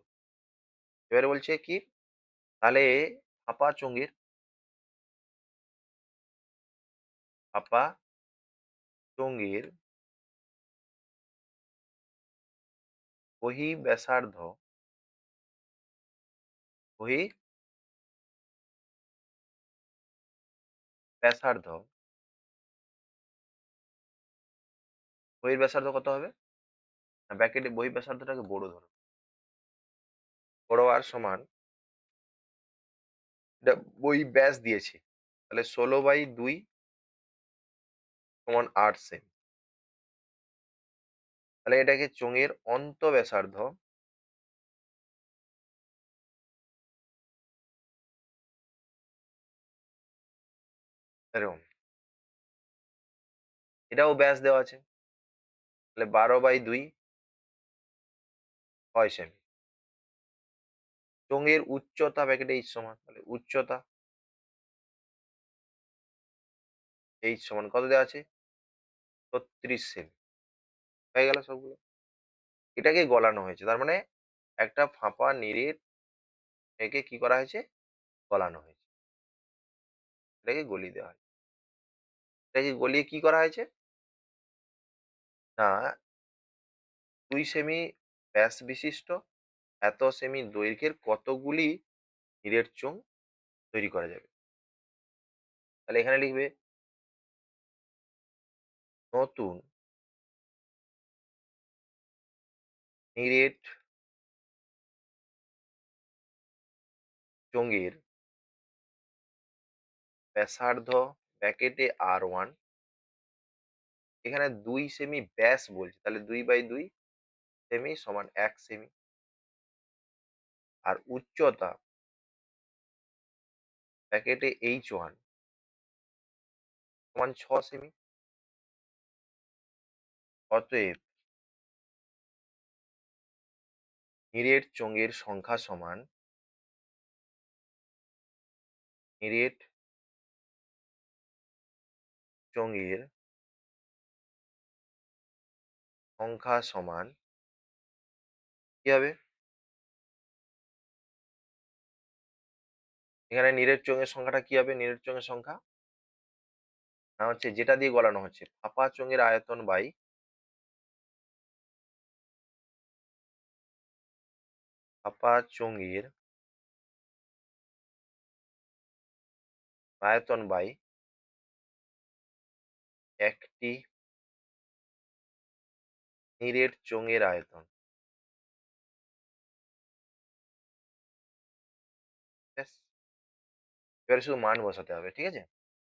এবারে বলছে কি, তাহলে ফাঁপা চোঙের ফাঁপা চোঙের ব্যাসার্ধ বহি ব্যাসার্ধ ব্যাসার্ধ কত হবে? না, ব্র্যাকেটে ব্যাসার্ধটাকে বড় ধরো। বড় আর সমান, এটা ব্যাস দিয়েছে, তাহলে 16/2 সমান 8 সেমি। তাহলে এটাকে চোঙের অন্ত ব্যাসার্ধ এরকম, এটাও ব্যাস দেওয়া আছে, তাহলে 12/2 6 সেমি। চোঙের উচ্চতা ব্র্যাকেটে এইচ সমান, তাহলে উচ্চতা এইচ সমান কত দেওয়া আছে? 36 সেমি। হয়ে গেল সবগুলো। এটাকে গলানো হয়েছে, তার মানে একটা ফাঁপা নিরেট একে কি করা হয়েছে? গলানো হয়েছে। এটাকে গলিয়ে দেওয়া হয়েছে। এটাকে গলিয়ে কি করা হয়েছে? না, 2 সেমি ব্যাস বিশিষ্ট এত সেমি দৈর্ঘ্যের কতগুলি নিরেট চোঙ তৈরি করা যাবে। তাহলে এখানে লিখবে নতুন নিরেট চোঙের ব্যাসার্ধ ব্র্যাকেটে R1, এখানে 2 সেমি ব্যাস বলছে, তাহলে 2/2 সেমি সমান 1 সেমি। আর উচ্চতা ব্র্যাকেটে H1 সমান 6 সেমি। অতএব নিরেট চোঙের সংখ্যা সমান নিরেট চোঙের সংখ্যা সমান কি হবে? এখানে নিরেট চোঙের সংখ্যাটা কি হবে? নিরেট চোঙের সংখ্যা না হচ্ছে যেটা দিয়ে গলানো হচ্ছে ফাঁপা চোঙের আয়তন বাই ফাঁপা চোঙের আয়তন বাই একটি নিরেট চোঙের আয়তন। ব্যাস, এবারে শুধু মান বসাতে হবে, ঠিক আছে?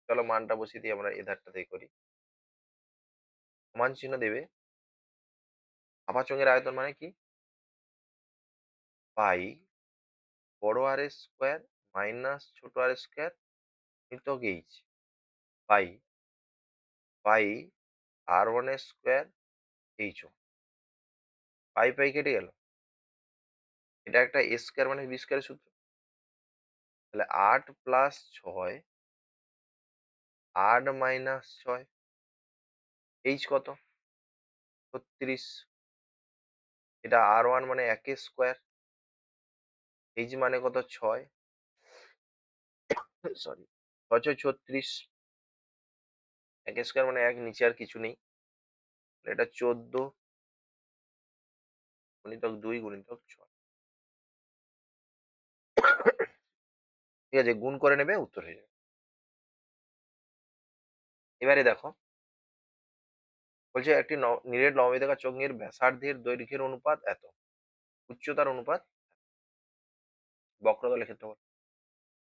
চলো মানটা বসিয়ে দিয়ে আমরা এ ধারটা দিয়ে করি। সমান চিহ্ন দেবে, ফাঁপা চোঙের আয়তন মানে কি? পাই বড় আর এর স্কোয়ার মাইনাস ছোট আর এর স্কোয়ার নিতক এইচ পাই পাই আর ওয়ান এর স্কোয়ার এইচ ও পাই পাই কেটে গেল। এটা একটা এ স্কোয়ার মানে বি স্কোয়ারের সূত্র। তাহলে 8 + 6 8 - 6 এইচ কত? 36। এটা আর ওয়ান মানে একের স্কোয়ার, এইচ মানে কত? 6, সরি, 6 × 6 = 36। একের স্কোয়ার মানে এক, নিচে আর কিছু নেই। এটা 14 গুণিতক 2 গুণিতক 6। ঠিক আছে, গুণ করে নেবে, উত্তর হয়ে যাবে। এবারে দেখো, বলছে একটি নিরেট লম্বায়িতাকার চোঙের ব্যাসার্ধের দৈর্ঘ্যের অনুপাত এত, উচ্চতার অনুপাত বক্রতলের ক্ষেত্রফল।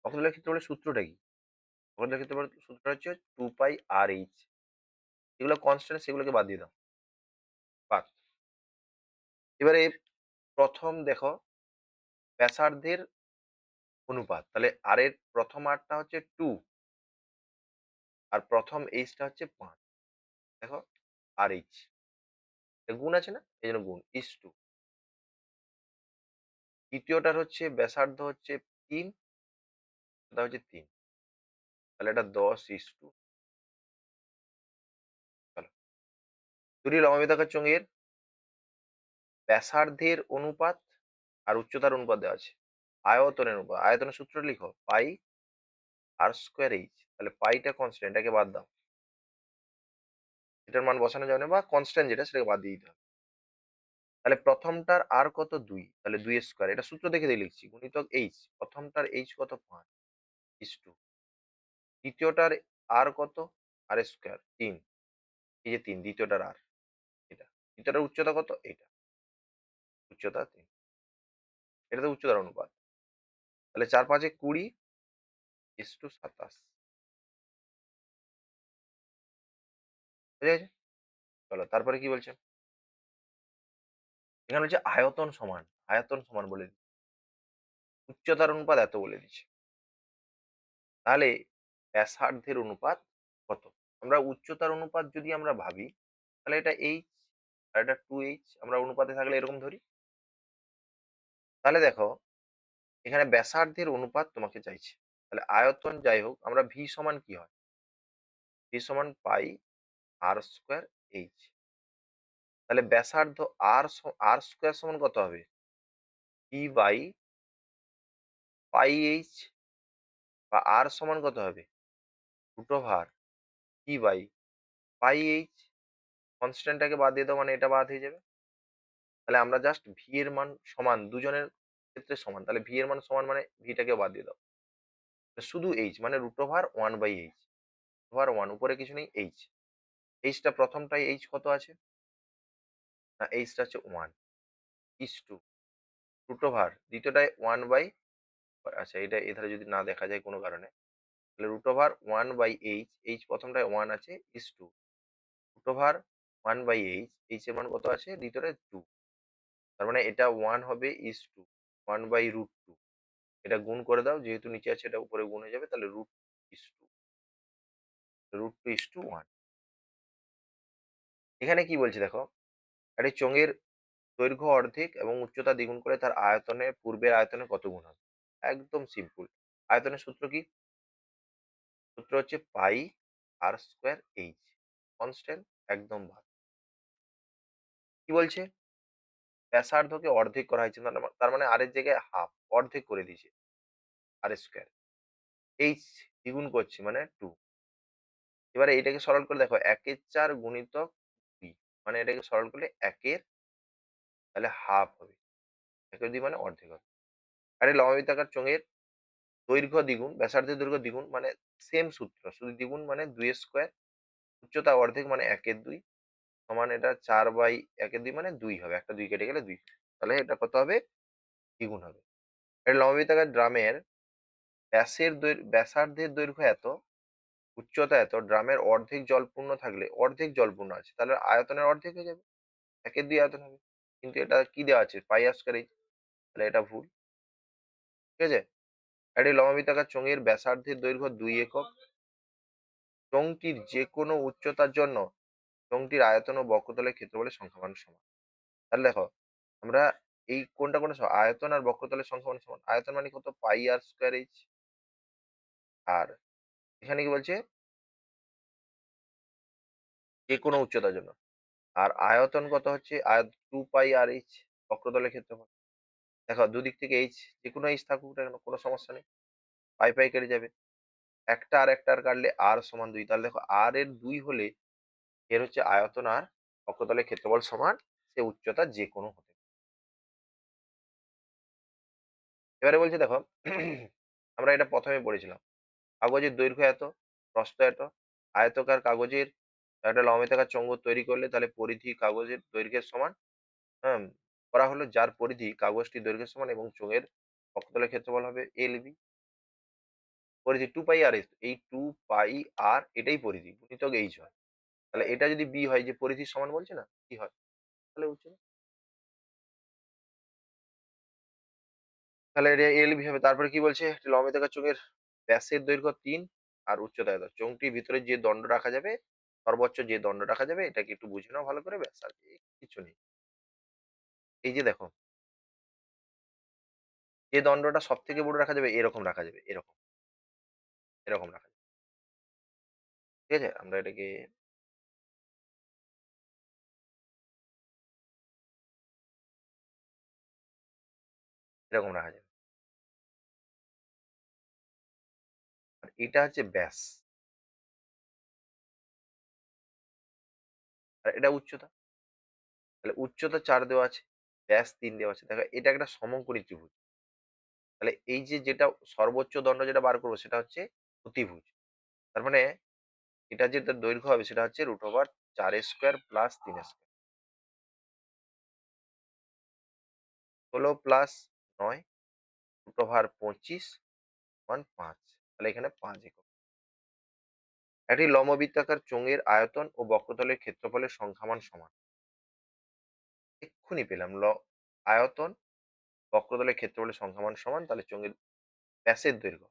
বক্রতলের ক্ষেত্রফলের সূত্রটা কি? বক্রতলের ক্ষেত্রফল সূত্রটা হচ্ছে 2πr/h। যেগুলো কনস্ট্যান্ট সেগুলোকে বাদ দিয়ে দাও, বাদ। এবারে প্রথম দেখো ব্যাসার্ধের অনুপাত, তাহলে আর এর প্রথম আরটা হচ্ছে 2 আর প্রথম এইচটা হচ্ছে 5। দেখো আর এইচ গুণ আছে না, এই জন্য গুণ ইস টু। দ্বিতীয়টার হচ্ছে ব্যাসার্ধ হচ্ছে 3, এটা হচ্ছে 3, তাহলে এটা 10:2। চলো, দুটি লম্বায়িতাকার চোঙের ব্যাসার্ধের অনুপাত আর উচ্চতার অনুপাত দেওয়া আছে। আয়তনের অনুপাত, আয়তনের সূত্র লিখো পাই আর স্কোয়ার এইচ। তাহলে পাইটা কনস্ট্যান্ট, এটাকে বাদ দাও, এটার মান বসানো যাবে না, বা কনস্ট্যান্ট যেটা সেটাকে বাদ দিয়ে দিতে হবে। তাহলে প্রথমটার আর কত? 2, তাহলে 2 এর স্কোয়ার, এটা সূত্র দেখে দিয়ে লিখছি, গুণিতক এইচ। প্রথমটার এইচ কত? 5:2। দ্বিতীয়টার আর কত? আর স্কোয়ার 3, এই যে 3 দ্বিতীয়টার আর, এটা দ্বিতীয়টার উচ্চতা কত? এটা উচ্চতা 3, এটা তো উচ্চতার অনুপাত। তাহলে 4 × 5 = 20:27। বুঝা গেছে? চলো তারপরে কি বলছে? এখানে হচ্ছে আয়তন সমান, আয়তন সমান বলে দিচ্ছে, উচ্চতার অনুপাত এত বলে দিচ্ছে। তাহলে ব্যাসার্ধের অনুপাত কত? আমরা উচ্চতার অনুপাত যদি আমরা ভাবি, তাহলে এটা এইচ আর এটা 2h, আমরা অনুপাতে থাকলে এরকম ধরি। তাহলে দেখো এখানে ব্যাসার্ধের অনুপাত তোমাকে চাইছে, তাহলে আয়তন যাই হোক, আমরা ভি সমান কি হয়? ভি সমান পাই আর স্কোয়ার এইচ। তাহলে ব্যাসার্ধ আর স্কোয়ার সমান কত হবে? পি বাই পাই এইচ, বা আর সমান কত হবে? Root over p by pi h. কনস্ট্যান্টটাকে বাদ দিয়ে দাও, মানে এটা বাদ হয়ে যাবে। তাহলে আমরা জাস্ট ভি এর মান সমান, দুজনের ক্ষেত্রে সমান, তাহলে ভি এর মান সমান মানে ভিটাকে বাদ দিয়ে দাও, শুধু এইচ মানে √1/h। ওভার ওয়ান, উপরে কিছু নেই, এইচ। এইচটা প্রথমটাই এইচ কত আছে? না, এইচটা হচ্ছে 1:2। দ্বিতীয়টায় 1/, আচ্ছা এটা এধারে যদি না দেখা যায় কোনো কারণে, তাহলে √1/h। এইচ প্রথমটায় 1 আছে, is 2। √1/h, এইচ এর মান কত আছে? দ্বিতীয়টায় 2। তার মানে এটা 1 হবে, is 2, 1/√2। এটা গুণ করে দাও, যেহেতু নিচে আছে এটা উপরে গুণ হয়ে যাবে, তাহলে √2:1। এখানে কি বলছে দেখো, একটা চোঙের দৈর্ঘ্য অর্ধেক এবং উচ্চতা দ্বিগুণ করে তার আয়তনের পূর্বের আয়তনের কত গুণ হবে? একদম সিম্পল। আয়তনের সূত্র কি? সূত্র হচ্ছে পাই আর স্কোয়ার এইচ। কনস্ট্যান্ট, একদম ভালো। কি বলছে? ব্যাসার্ধকে অর্ধেক করা হয়েছে। তার মানে আর এর জায়গায় হাফ, অর্ধেক করে দিয়েছে। আর স্কোয়ার। এইচ দ্বিগুণ করছি মানে 2। এবারে এটাকে সরল করে দেখো ১ এর ৪ গুণিতক ২। মানে এটাকে সরল করলে ১ এর তাহলে হাফ হবে। ১ এর ২ মানে অর্ধেক হবে। আর এই লম্বাবৃত্তাকার চোঙের দৈর্ঘ্য দ্বিগুণ, ব্যাসার্ধের দৈর্ঘ্য দ্বিগুণ মানে সেম সূত্র। শুধু দ্বিগুণ মানে ২ এর স্কোয়ার, উচ্চতা অর্ধেক মানে ১ এর ২ সমান এটা ৪/১ এর ২ মানে ২ হবে। একটা ২ কেটে গেলে ২। তাহলে এটা কত হবে? দ্বিগুণ হবে। এটা লম্বাবৃত্তাকার ড্রামের ব্যাসার্ধের দৈর্ঘ্য এত, উচ্চতা এত, ড্রামের অর্ধেক জল পূর্ণ থাকলে অর্ধেক জল পূর্ণ আছে। তাহলে আয়তনের অর্ধেক হয়ে যাবে। ১ এর ২ আয়তন হবে। কিন্তু এটা কি দেওয়া আছে? পাই আর স্কয়ার এইচ। তাহলে এটা ভুল। ঠিক আছে? একটি লম্বাবৃত্তাকার চোঙের ব্যাসার্ধের দৈর্ঘ্য ২ একক। চোঙটির যেকোনো উচ্চতার জন্য চোঙটির আয়তন ও বক্রতলের ক্ষেত্রফলের সংখ্যামান সমান। তাহলে দেখো, আমরা এই কোনটা সমান? আয়তন আর বক্রতলের সংখ্যামান সমান। আয়তন মানে কত? পাই আর স্কয়ার এইচ। আর এখানে কি বলছে? যেকোনো উচ্চতার জন্য। আর আয়তন কত হচ্ছে? 2 পাই আর এইচ বক্রতলের ক্ষেত্রফল। দেখো দুদিক থেকে এইচ, যেকোনো এইচ থাকুক না কেন কোনো সমস্যা নেই। পাই, পাই কেটে যাবে। একটা আর একটা আর কাটলে আর সমান ২। তাহলে দেখো আর এর ২ হলে এর হচ্ছে আয়তন আর বক্রতলের ক্ষেত্রফল সমান সে উচ্চতা যেকোনো হতে পারে। এবারে বলছে দেখো আমরা এটা ১ম এ পড়েছিলাম। কাগজের দৈর্ঘ্য এত, প্রস্থ এত। আয়তকার কাগজের একটা লম্বায়িতাকার চৌম্বক তৈরি করলে তাহলে পরিধি কাগজের দৈর্ঘ্যের সমান। হ্যাঁ? করা হলো যার পরিধি কাগজটির দৈর্ঘ্যের সমান এবং চোঙের বক্রতলের ক্ষেত্রফল হবে LB। পরিধি 2 পাই আর এইচ। এই 2 পাই আর এটাই পরিধি গুণিতক এইচ হয়। তাহলে এটা যদি B হয় যে পরিধির সমান বলছে না? কি হয়? তাহলে উচ্চতা। তাহলে এটা LB হবে। তারপরে কি বলছে? একটি লম্বায়িতাকার চোঙের ব্যাসের দৈর্ঘ্য ৩ আর উচ্চতা এত। চোঙটির ভিতরে যে দণ্ড রাখা যাবে, সর্বোচ্চ যে দণ্ড রাখা যাবে এটাকে একটু বুঝে নাও ভালো করে ব্যাস আর কিচ্ছু নেই। এই যে দেখো, যে দণ্ডটা সবথেকে বড় রাখা যাবে এরকম রাখা যাবে। এরকম, এরকম রাখা যাবে। ঠিক আছে? আমরা এটাকে এরকম রাখা যাবে। আর এটা হচ্ছে ব্যাস। আর এটা উচ্চতা। তাহলে উচ্চতা ৪ দেওয়া আছে, ব্যাস ৩ দেওয়া আছে। দেখো এটা একটা সমকোণী ত্রিভুজ। তাহলে এই যে যেটা সর্বোচ্চ দণ্ড যেটা বার করব সেটা হচ্ছে অতিভুজ। তার মানে এটা যেটা দৈর্ঘ্য হবে সেটা হচ্ছে √4 প্লাস 3 স্কয়ার। ১৬ প্লাস ৯ √২৫ সমান ৫। তাহলে এখানে ৫ একক। একটি লম্ববৃত্তাকার চোঙের আয়তন ও বক্রতলের ক্ষেত্রফলের সংখ্যামান সমান। এক্ষুনি পেলাম আয়তন বক্রতলের ক্ষেত্রফলের সংখ্যামান সমান তাহলে চোঙের ব্যাসের দৈর্ঘ্য।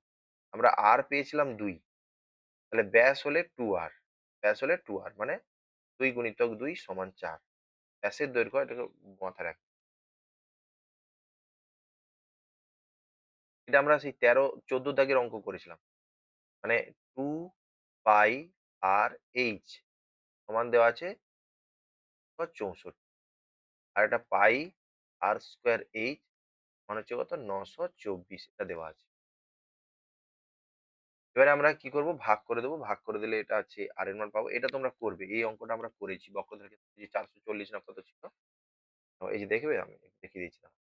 আমরা আর পেয়েছিলাম ২। তাহলে ব্যাস হলে 2r। ব্যাস হলে 2r মানে ২ গুণিতক ২ সমান ৪। ব্যাসের দৈর্ঘ্য এটাকে মাথায় রাখবে। এটা আমরা সেই ১৩-১৪ দাগের অঙ্ক করেছিলাম। মানে 2 পাই আর এইচ সমান দেওয়া আছে ৬৪। আর এটা পাই আর স্কয়ার এইচ মানে হচ্ছে কত? ৯২৪ এটা দেওয়া আছে। এবারে আমরা কি করব? ভাগ করে দেব। ভাগ করে দিলে এটা আছে আর এর মান পাবো। এটা তোমরা করবে। এই অঙ্কটা আমরা করেছি। বক্রতার ক্ষেত্রে যে ৪৪০ না কত ছিল? তো এই যে দেখবে আমি দেখিয়ে দিচ্ছি দাঁড়াও।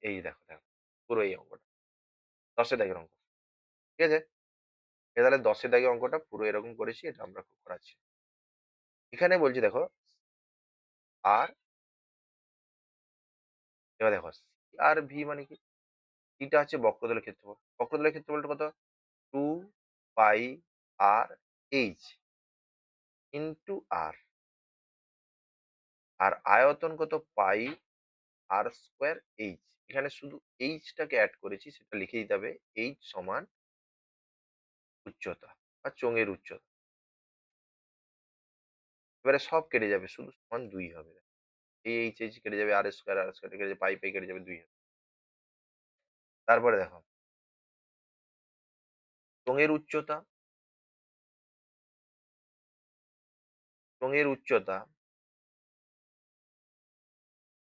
এই দেখো, দেখো। পুরো এই অঙ্কটা। ১০ এর দাগের অঙ্ক। ঠিক আছে? এটা তাহলে ১০ এর দাগের অঙ্কটা পুরো এরকম করেছি। এটা আমরা করাচ্ছি। এখানে বলছি দেখো আর এবার দেখো সি আর ভি মানে কি? এটা হচ্ছে বক্রতলের ক্ষেত্রফল। বক্রতলের ক্ষেত্রফলটা কত? 2 পাই আর এইচ ইন্টু আর। আর আয়তন কত? পাই আর স্কোয়ার এইচ। এখানে শুধু এইচটাকে অ্যাড করেছি, সেটা লিখে দিতে হবে। এইচ সমান উচ্চতা বা চোঙের উচ্চতা। এবারে সব কেটে যাবে, শুধু সমান ২ হবে। এই এইচ এইচ কেটে যাবে, আর স্কোয়ার কেটে যাবে, পাই পাই কেটে যাবে, ২ হবে। তারপরে দেখো, চোঙের উচ্চতা, চোঙের উচ্চতা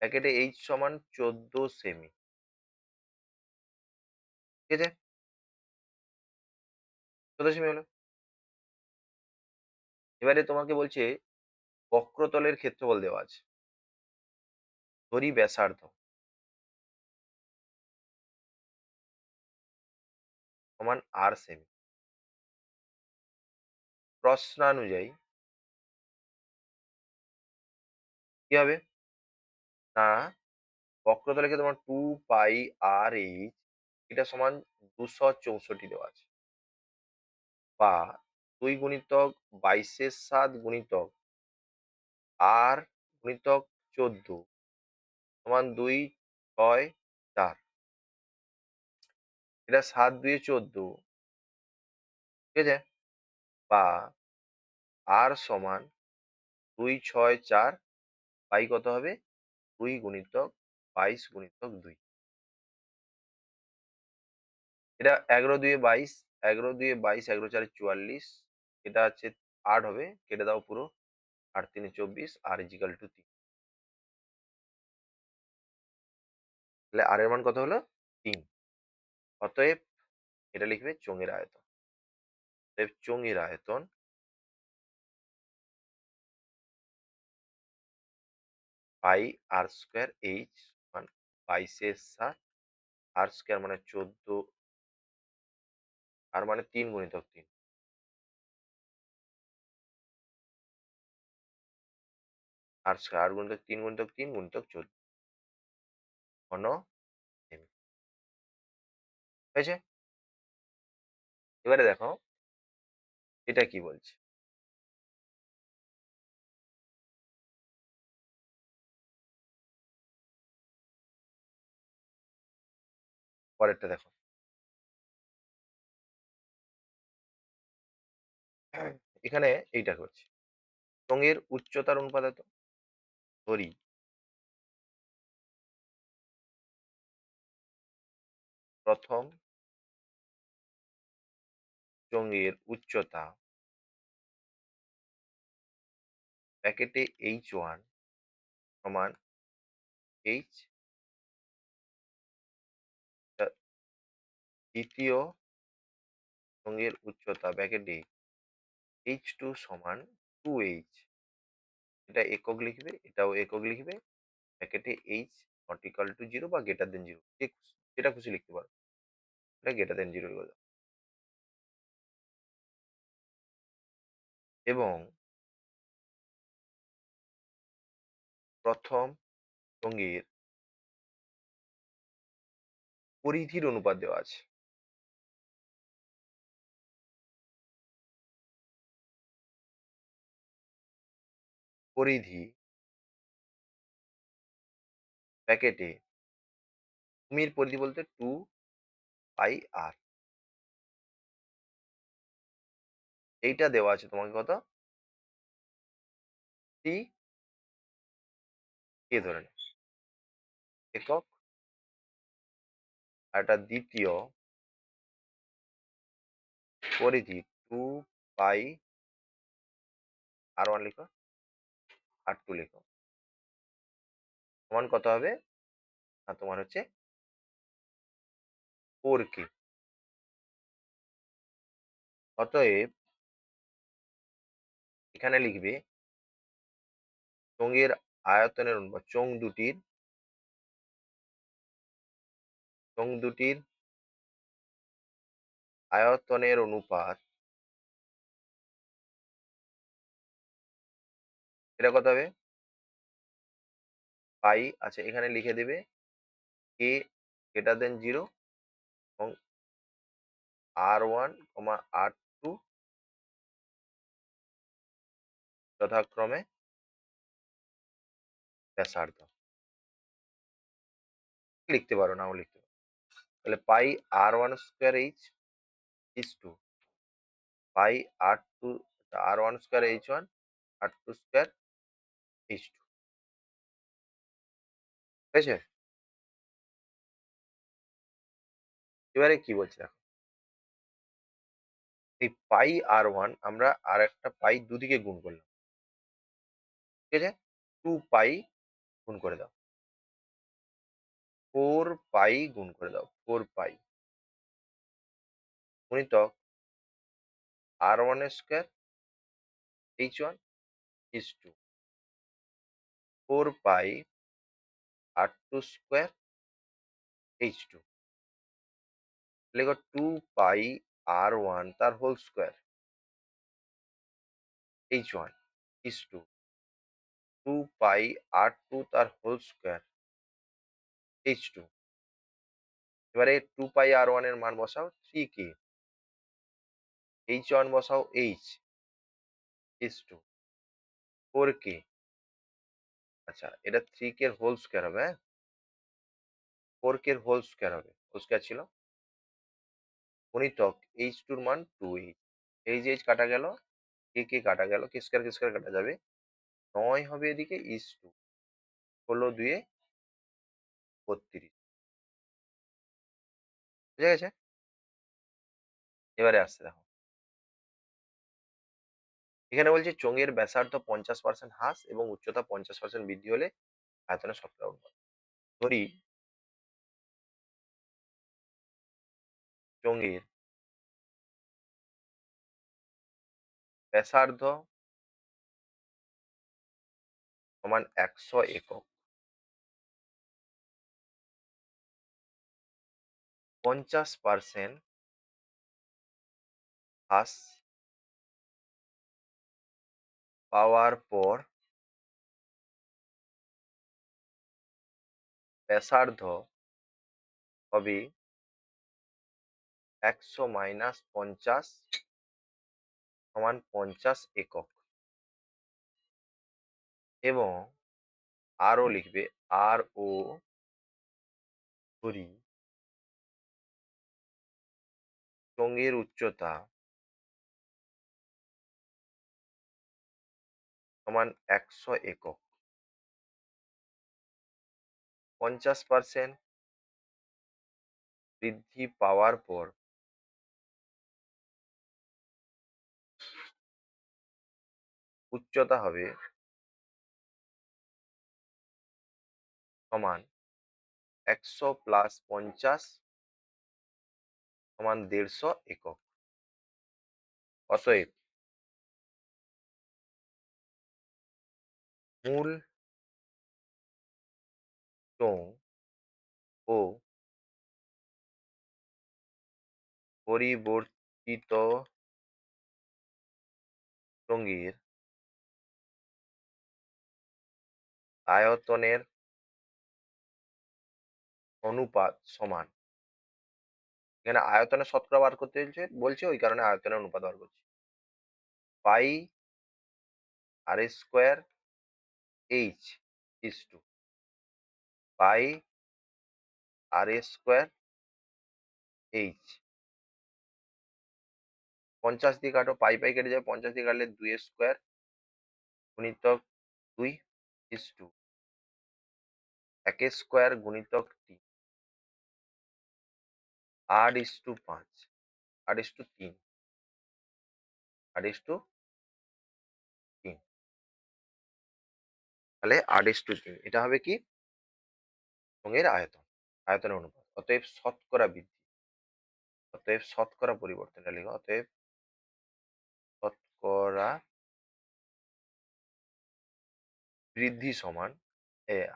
ব্র্যাকেটে এইচ সমান ১৪ সেমি। ঠিক আছে? ১৪ সেমি হলো। এবারে তোমাকে বলছে বক্রতলের ক্ষেত্রফল দেওয়া আছে। ধরি ব্যাসার্ধ সমান আর সেমি। প্রশ্নানুযায়ী কি হবে? না, বক্রতলের ক্ষেত্রে তোমার 2 পাই আর এইচ এটা সমান ২৬৪ দেওয়া আছে। বা ২ গুণিতক ২২/৭ গুণিতক আর গুণিতক ১৪ সমান ২, ৬, ৪। এটা ৭, ২ এ ১৪। ঠিক আছে? বা আর সমান ২, ৬, ৪ পাই কত হবে? ২ গুণিতক ২২ গুণিতক ২। এটা ১১, ২ এ ২২, ১১, ২ এ ২২, ১১, ৪ এ ৪৪। এটা হচ্ছে ৮ হবে। কেটে দাও পুরো। ৮, ৩ এ ২৪, আর ইজিক্যাল টু ৩। তাহলে আর এর মান কত হলো? ৩। অতএব এটা লিখবে চোঙের আয়তন। অতএব চোঙের আয়তন পাই আর স্কোয়ার এইচ সমান ২২/৭। আর স্কোয়ার মানে ১৪, আর মানে ৩ গুণিতক ৩। আর স্কোয়ার, আর গুণিতক ৩ গুণিতক ৩ গুণিতক ১৪ ঘন সেমি। হয়েছে? এবারে দেখো এটা কি বলছে। পরেরটা দেখো। এখানে এইটা করছে। চোঙের উচ্চতার অনুপাত এত। ধরি প্রথম চোঙের উচ্চতা ব্র্যাকেটে H1 সমান এইচ। দ্বিতীয় চোঙের উচ্চতা ব্র্যাকেটে H2 সমান 2H। এটা একক লিখবে, এটাও একক লিখবে। ব্র্যাকেটে H নট ইকুয়াল টু 0 বা গ্রেটার দেন 0, যেটা খুশি লিখতে পারো। এটা গ্রেটার দেন 0 লিখে দাও। এবং প্রথম চোঙের পরিধির অনুপাত দেওয়া আছে। পরিধি ব্র্যাকেটে ভূমির পরিধি বলতে 2 পাই আর। এইটা দেওয়া আছে তোমাকে কত? 3 কে ধরে নাও একক। আর এটা দ্বিতীয় পরিধি 2 পাই আর 1 লিখো, আর 2 লিখো, সমান কত হবে? না, তোমার হচ্ছে 4K। অতএব এখানে লিখবে চোঙের আয়তনের অনুপাত। চোঙ দুটির আয়তনের অনুপাত এটা কত হবে? পাই। আচ্ছা, এখানে লিখে দেবে কে গ্রেটার দেন 0 এবং R1, R2 যথাক্রমে ব্যাসার্ধ। লিখতে পারো, নাও লিখতে পারো। তাহলে পাই r1 square h is to pi r2 r1 square h1 r2 square h2। ঠিক আছে? এবারে কি বলছে দেখো, এই পাই r1 আমরা আর একটা পাই দুদিকে গুণ করলাম। ঠিক আছে? 2 পাই গুণ করে দাও। 4 পাই গুণ করে দাও। 4 পাই গুণিতক r1 square h1 is to 4 pi r2 square h2। লিখো 2 পাই r1 তার whole square h1 is to 2 pi r2 তার হোল স্কয়ার h2। এবারে 2 পাই r1 এর মান বসাও 3k, h1 বসাও h ইস টু 4k। আচ্ছা, এটা 3k এর হোল স্কয়ার হবে, হ্যাঁ? 4k এর হোল স্কয়ার হবে, হোল স্কয়ার ছিল, গুণিতক h2 এর মান 2h। h কাটা গেল, k কাটা গেল, k স্কয়ার কাটা যাবে, 9 হবে এদিকে ইস টু 16 দুয়ে 32। বুঝা গেছে? এবারে আসছে দেখো, এখানে বলছে চোঙের ব্যাসার্ধ 50% হ্রাস এবং উচ্চতা 50% বৃদ্ধি হলে আয়তনে শতকরা অনুপাত। ধরি চোঙের ব্যাসার্ধ সমান 100 একক, 50% হ্রাস পাওয়ার পর ব্যাসার্ধ হবে 100 মাইনাস 50 সমান 50 একক। এবং আরও লিখবে আর ও ধরি চোঙের উচ্চতা সমান 100 একক, 50% বৃদ্ধি পাওয়ার পর উচ্চতা হবে সমান 100 প্লাস 50 সমান 150 একক। অতএব মূল চোঙ ও পরিবর্তিত চোঙের আয়তনের অনুপাত সমান, এখানে আয়তনের শতকরা বার করতে বলছে, ওই কারণে আয়তনের অনুপাত বার করছি, পাই আর square H is to pi R square H. 50 দিয়ে কাটো, পাই পাই কেটে যাবে, 50 দিয়ে কাটলে 2 স্কোয়ার গুণিতক 2 ইস টু 1 স্কোয়ার গুণিতক 3 8 is to 5 8 is to 3 8 is to 3। তাহলে 8 ইস টু 3 এটা হবে কি চোঙের আয়তন, আয়তনের অনুপাত। অতএব শতকরা বৃদ্ধি, অতএব শতকরা পরিবর্তন, এটা লিখো, অতএব শতকরা বৃদ্ধি সমান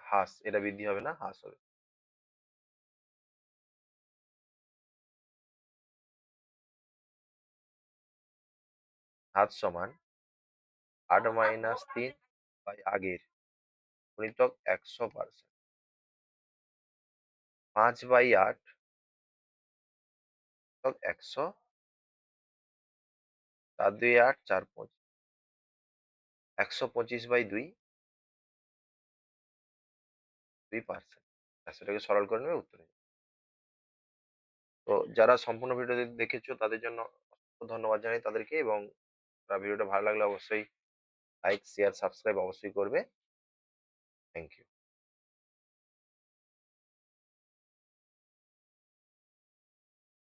হ্রাস, এটা বৃদ্ধি হবে না, হ্রাস হবে। হ্রাস সমান 8 মাইনাস 3 বাই আগের গুণিতক 100%, 5 বাই 8 100, 4 2 8 4 5 ১২৫/২, 2%। সেটাকে সরল করে নেবে উত্তর হয়ে যাবে। তো যারা সম্পূর্ণ ভিডিওটি দেখেছো তাদের জন্য অসংখ্য ধন্যবাদ জানাই তাদেরকে এবং ভিডিওটা ভালো লাগলে অবশ্যই লাইক, শেয়ার, সাবস্ক্রাইব অবশ্যই করবে। Thank you.